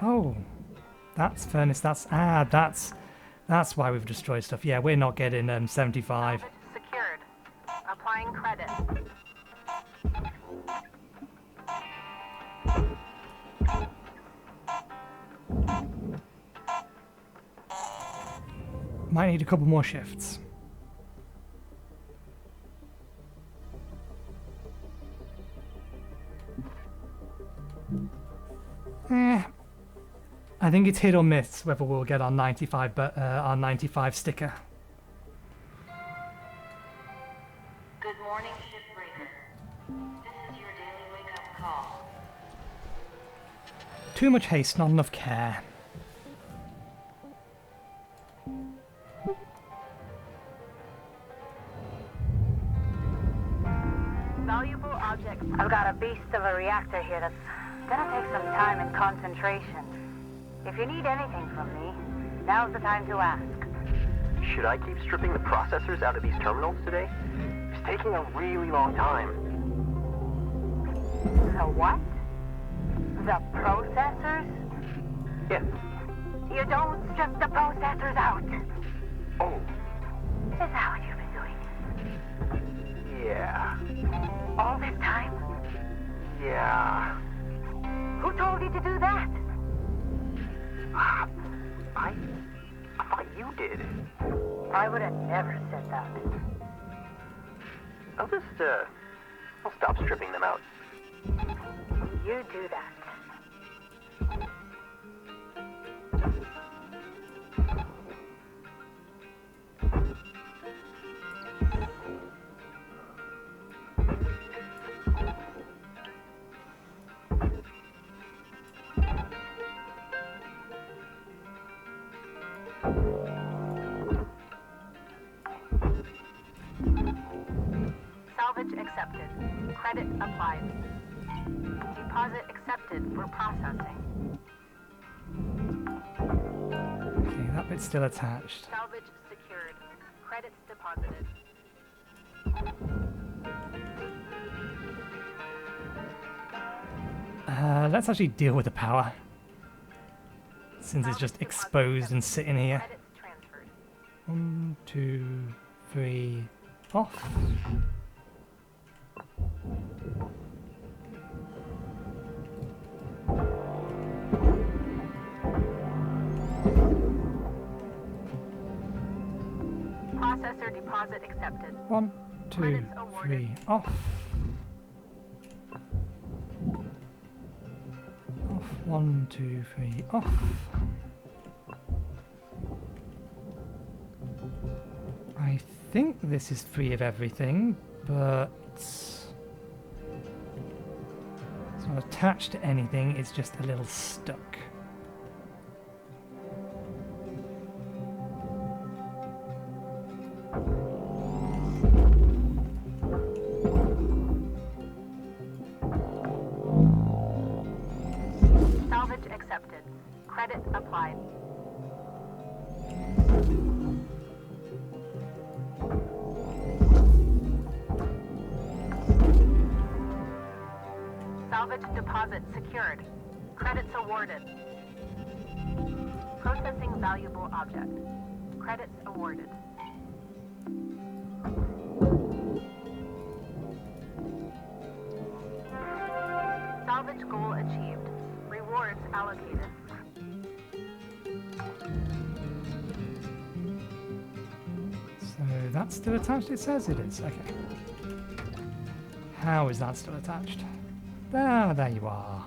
Oh, that's furnace. That's why we've destroyed stuff. Yeah, we're not getting 75. Salvage secured. Applying credit. Might need a couple more shifts. I think it's hit or miss whether we'll get our 95, but our 95 sticker. Good morning, Shipbreaker. This is your daily wake-up call. Too much haste, not enough care. Valuable objects. I've got a beast of a reactor here that's gonna take some time and concentration. If you need anything from me, now's the time to ask. Should I keep stripping the processors out of these terminals today? It's taking a really long time. The what? The processors? Yeah. You don't strip the processors out. Oh, Is that what you've been doing? yeah. All this time? Yeah. Who told you to do that? I thought you did. I would have never said that. I'll stop stripping them out. You do that. Salvage accepted. Credit applied. Deposit accepted for processing. Okay, that bit's still attached. Salvage secured. Credits deposited. Let's actually deal with the power. Since it's just exposed and sitting here. Credits transferred. 1, 2, 3, off. Processor deposit accepted. 1, 2, 3, off. Off. 1, 2, 3, off. I think this is free of everything, but it's not attached to anything, it's just a little stuck. Salvage accepted. Credit applied. Salvage deposit secured. Credits awarded. Processing valuable object. Credits awarded. Salvage goal achieved. Rewards allocated. So that's still attached, it says it is. Okay. How is that still attached? There you are.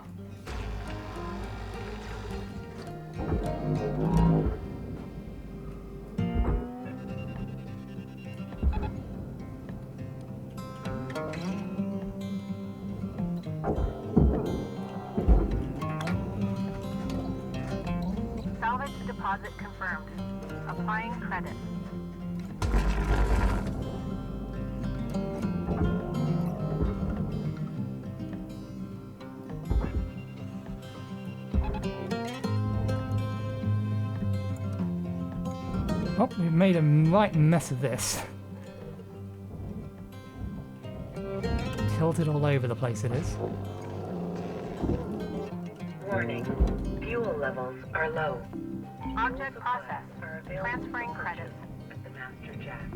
Salvage deposit confirmed. Applying credit. Oh, we've made a right mess of this. Tilted all over the place it is. Warning. Fuel levels are low. Object processed. Are available Transferring for credits. purchase at the master jack.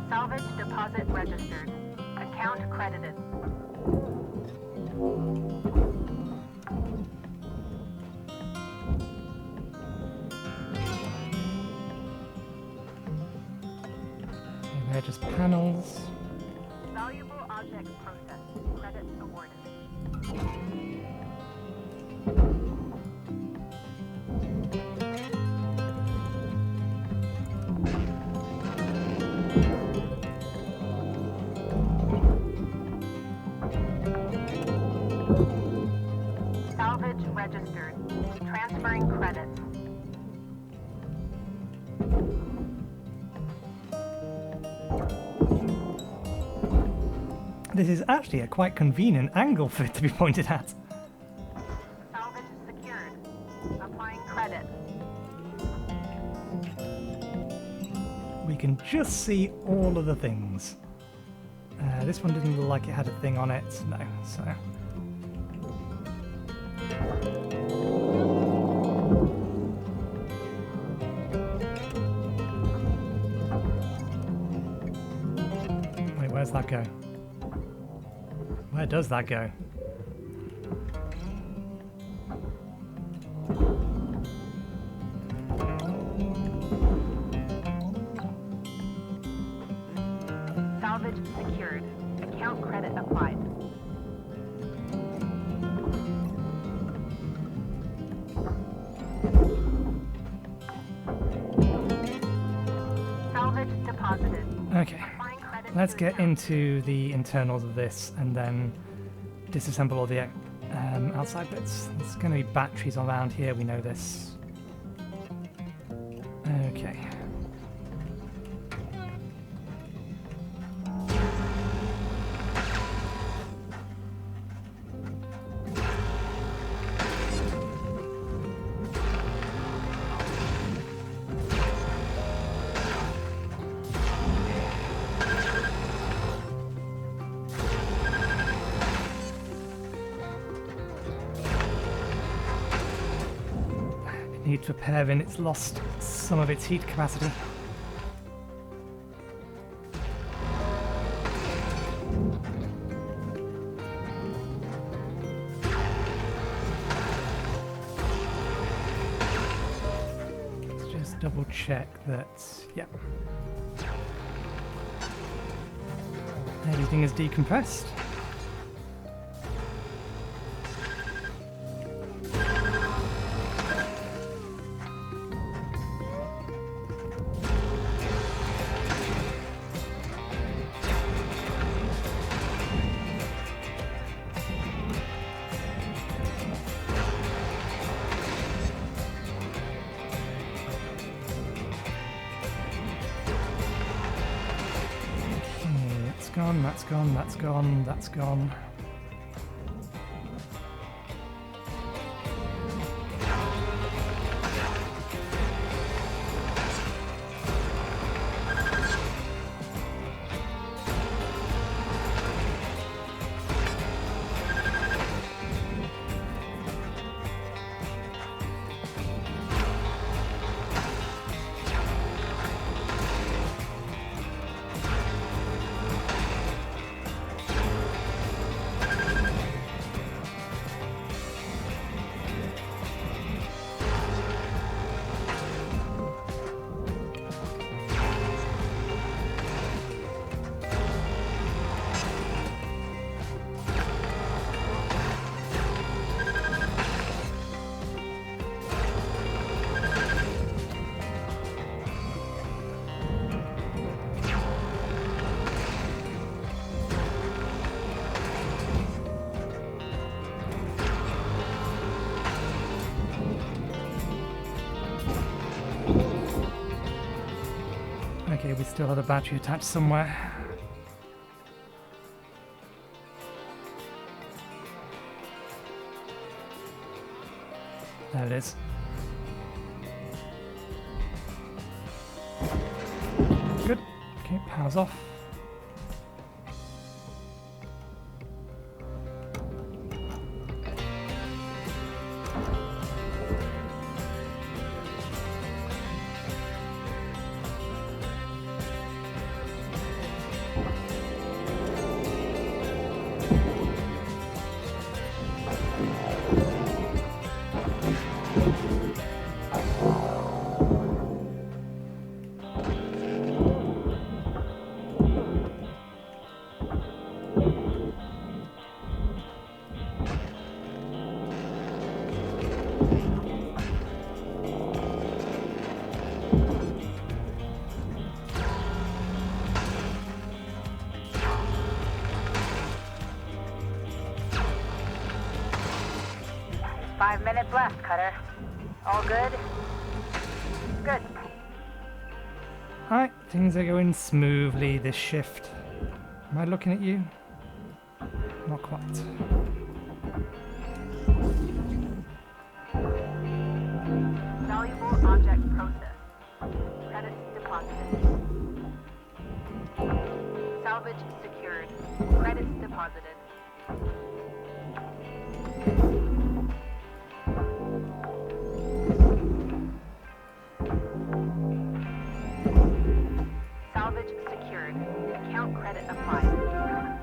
Salvage deposit registered. Account credited. Okay, they're just panels. Valuable object processed. Credits awarded. Salvage registered. Transferring credits. This is actually a quite convenient angle for it to be pointed at. Salvage secured. Applying credit. We can just see all of the things. This one didn't look like it had a thing on it, no, so... Wait, where's that go? Where does that go? Salvage secured. Account credit applied. Salvage deposited. Okay, Applying credit let's to get account. into the internals of this and then disassemble all the outside bits. There's going to be batteries around here, we know this. Okay. Needs repairing, it's lost some of its heat capacity. double check that, yep. Everything is decompressed. That's gone, that's gone, that's gone. Okay, we still have a battery attached somewhere. There it is. Good. Okay, power's off. Minutes left, Cutter. All good? Good. Alright, things are going smoothly this shift. Am I looking at you? Not quite. Valuable object processed. Credits deposited. Salvage secured. Credits deposited. Salvage secured. Account credit applied.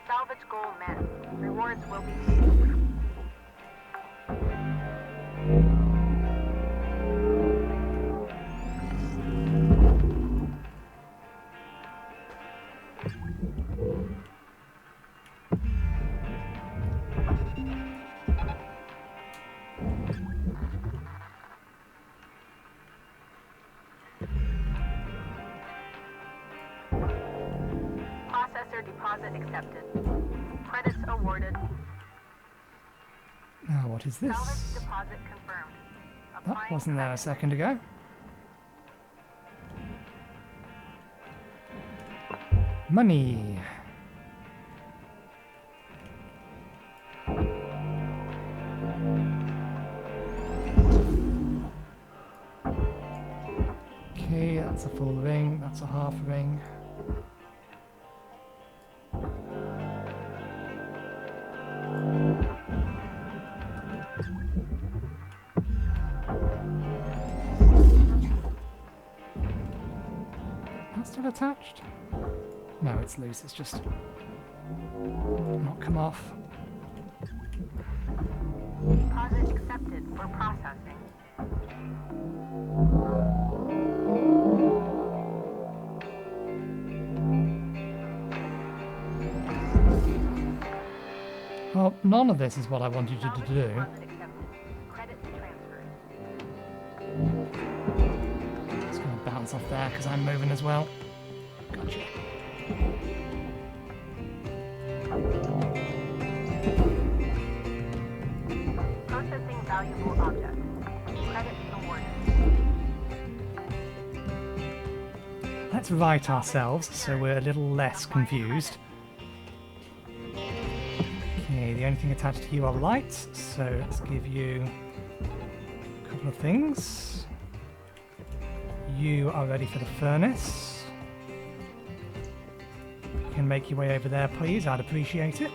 Salvage goal met. Rewards will be paid. Processor deposit accepted. Credits awarded. Now what is this? Salvage deposit confirmed. That Applying wasn't there a credit. second ago. Money. Okay, that's a full ring, that's a half ring. That's still attached? No, it's loose, it's just not come off. Deposit accepted for processing. Well, none of this is what I wanted you to Salvage do. deposit accepted. Credits transferred. Just going to bounce off there because I'm moving as well. Gotcha. Processing valuable object. Credits awarded. Let's right ourselves so we're a little less confused. Okay, the only thing attached to you are lights, so let's give you a couple of things. You are ready for the furnace. You can make your way over there, please. I'd appreciate it.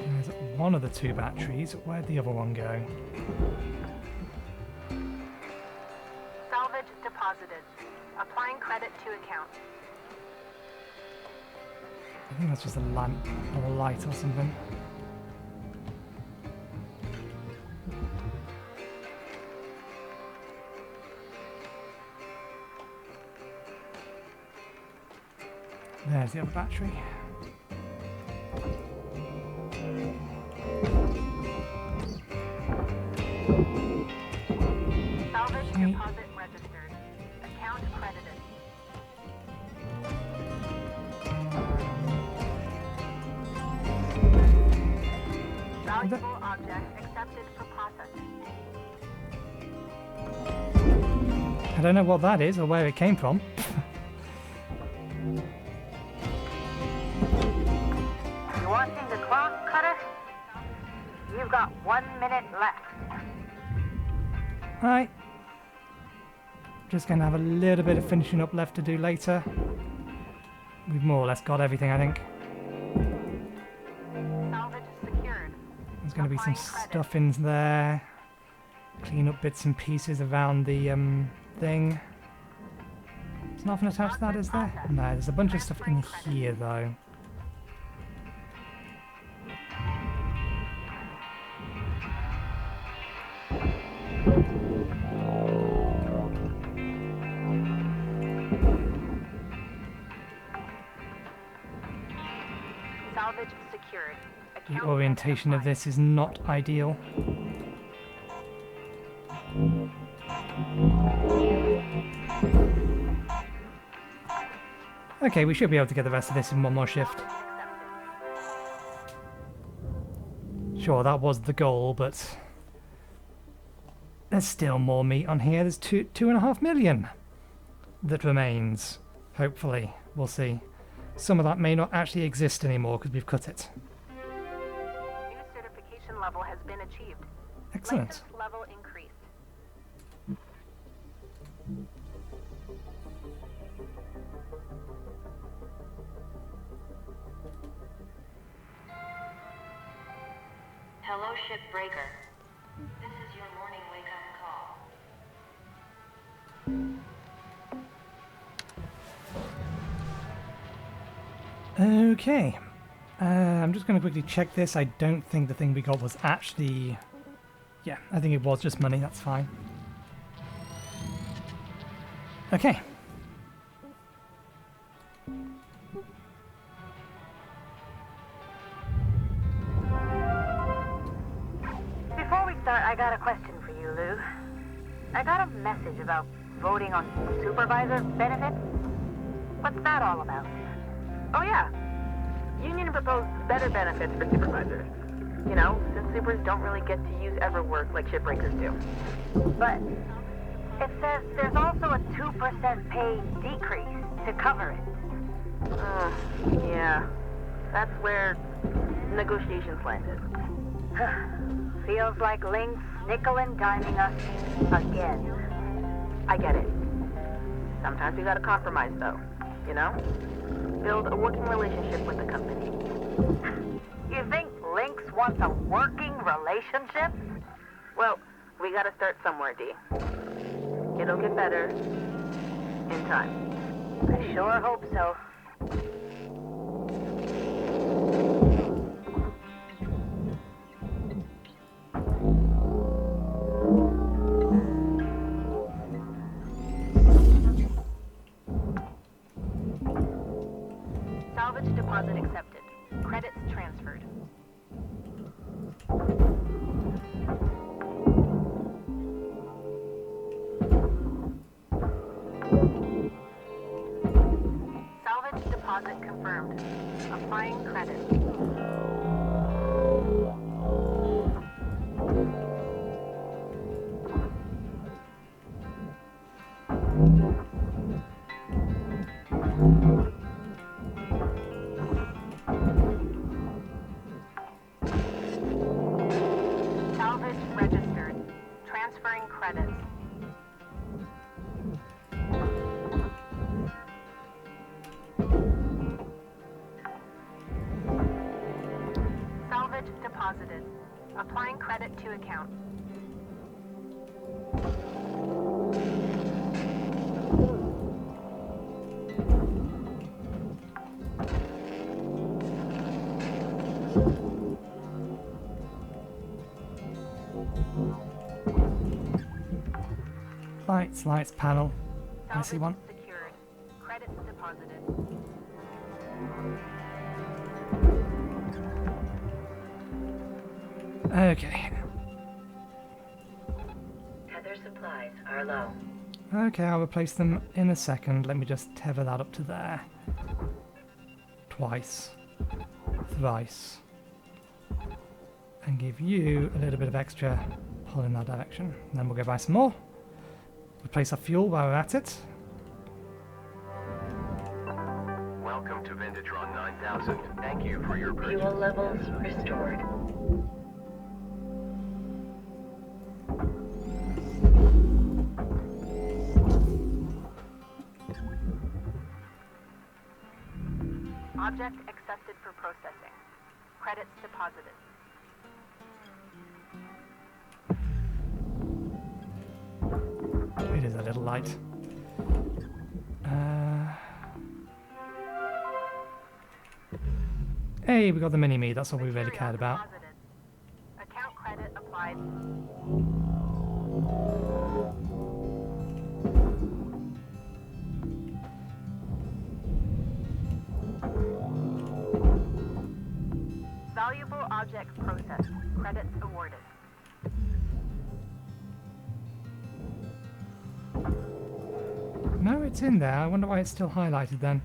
There's one of the two batteries. Where'd the other one go? Salvage deposited. Applying credit to account. I think that's just a lamp or a light or something. There's the other battery. Salvage deposit registered. Account credited. Valuable object accepted for processing. I don't know what that is or where it came from. You watching the clock, Cutter? You've got 1 minute left. Right. Just going to have a little bit of finishing up left to do later. We've more or less got everything, I think. Salvage secured. There's going to be some Applying credit. stuff in there. Clean up bits and pieces around the thing. There's nothing attached to that, is there? No, there's a bunch of stuff in here, though. Salvage secured. The Account orientation of applied. this is not ideal. Okay, we should be able to get the rest of this in one more shift. Sure, that was the goal, but there's still more meat on here. There's 2.5 million that remains. Hopefully, we'll see. Some of that may not actually exist anymore because we've cut it. New certification level has been achieved. Excellent. License level increased. Hello, Shipbreaker. This is your morning wake-up call. Okay. I'm just going to quickly check this. I don't think the thing we got was actually... Yeah, I think it was just money. That's fine. Okay. Before we start, I got a question for you, Lou. I got a message about voting on supervisor benefits. What's that all about? Oh yeah. Union proposed better benefits for supervisors. You know, since supers don't really get to use Everwork like shipbreakers do. But it says there's also a 2% pay decrease to cover it. Yeah. That's where negotiations landed. Feels like Link's nickel and diming us again. I get it. Sometimes we gotta compromise though, you know? Build a working relationship with the company. You think Lynx wants a working relationship? Well, we gotta start somewhere, D. It'll get better in time. I sure hope so. deposit confirmed. Applying credit. Salvage registered. Transferring credits. Salvage deposited. Applying credit to account. Lights panel. I see one. Secured. Credits deposited. Okay. Tether supplies are low. Okay, I'll replace them in a second. Let me just tether that up to there. Twice. Thrice. And give you a little bit of extra pull in that direction. And then we'll go buy some more. Replace our fuel while we're at it. Welcome to Vintatron 9000. Thank you for your purchase. Fuel levels restored. Object accepted for processing. Credits deposited. It is a little light. Hey, we got the mini-me. That's all we really cared about. Deposited. Account credit applied. Valuable objects processed. Credits awarded. No, it's in there. I wonder why it's still highlighted then.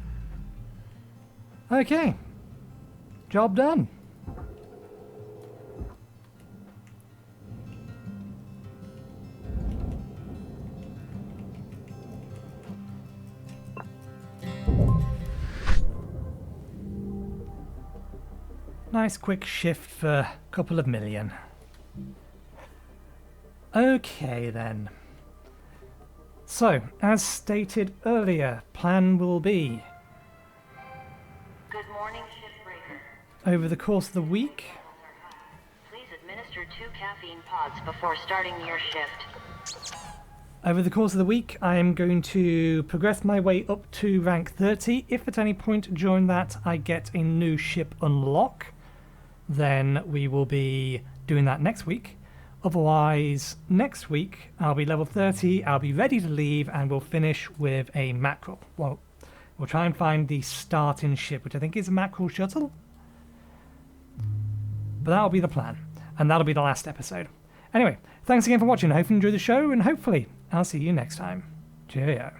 Okay. Job done. Nice quick shift for a couple of million. Okay then. So, as stated earlier, plan will be Good morning, Shipbreaker. over the course of the week. Please administer 2 caffeine pods before starting your shift. Over the course of the week, I am going to progress my way up to rank 30. If at any point during that I get a new ship unlock, then we will be doing that next week. Otherwise, next week I'll be level 30, I'll be ready to leave, and we'll finish with a mackerel. Well, we'll try and find the starting ship, which I think is a mackerel shuttle. But that'll be the plan, and that'll be the last episode. Anyway, thanks again for watching. I hope you enjoyed the show, and hopefully I'll see you next time. Cheerio.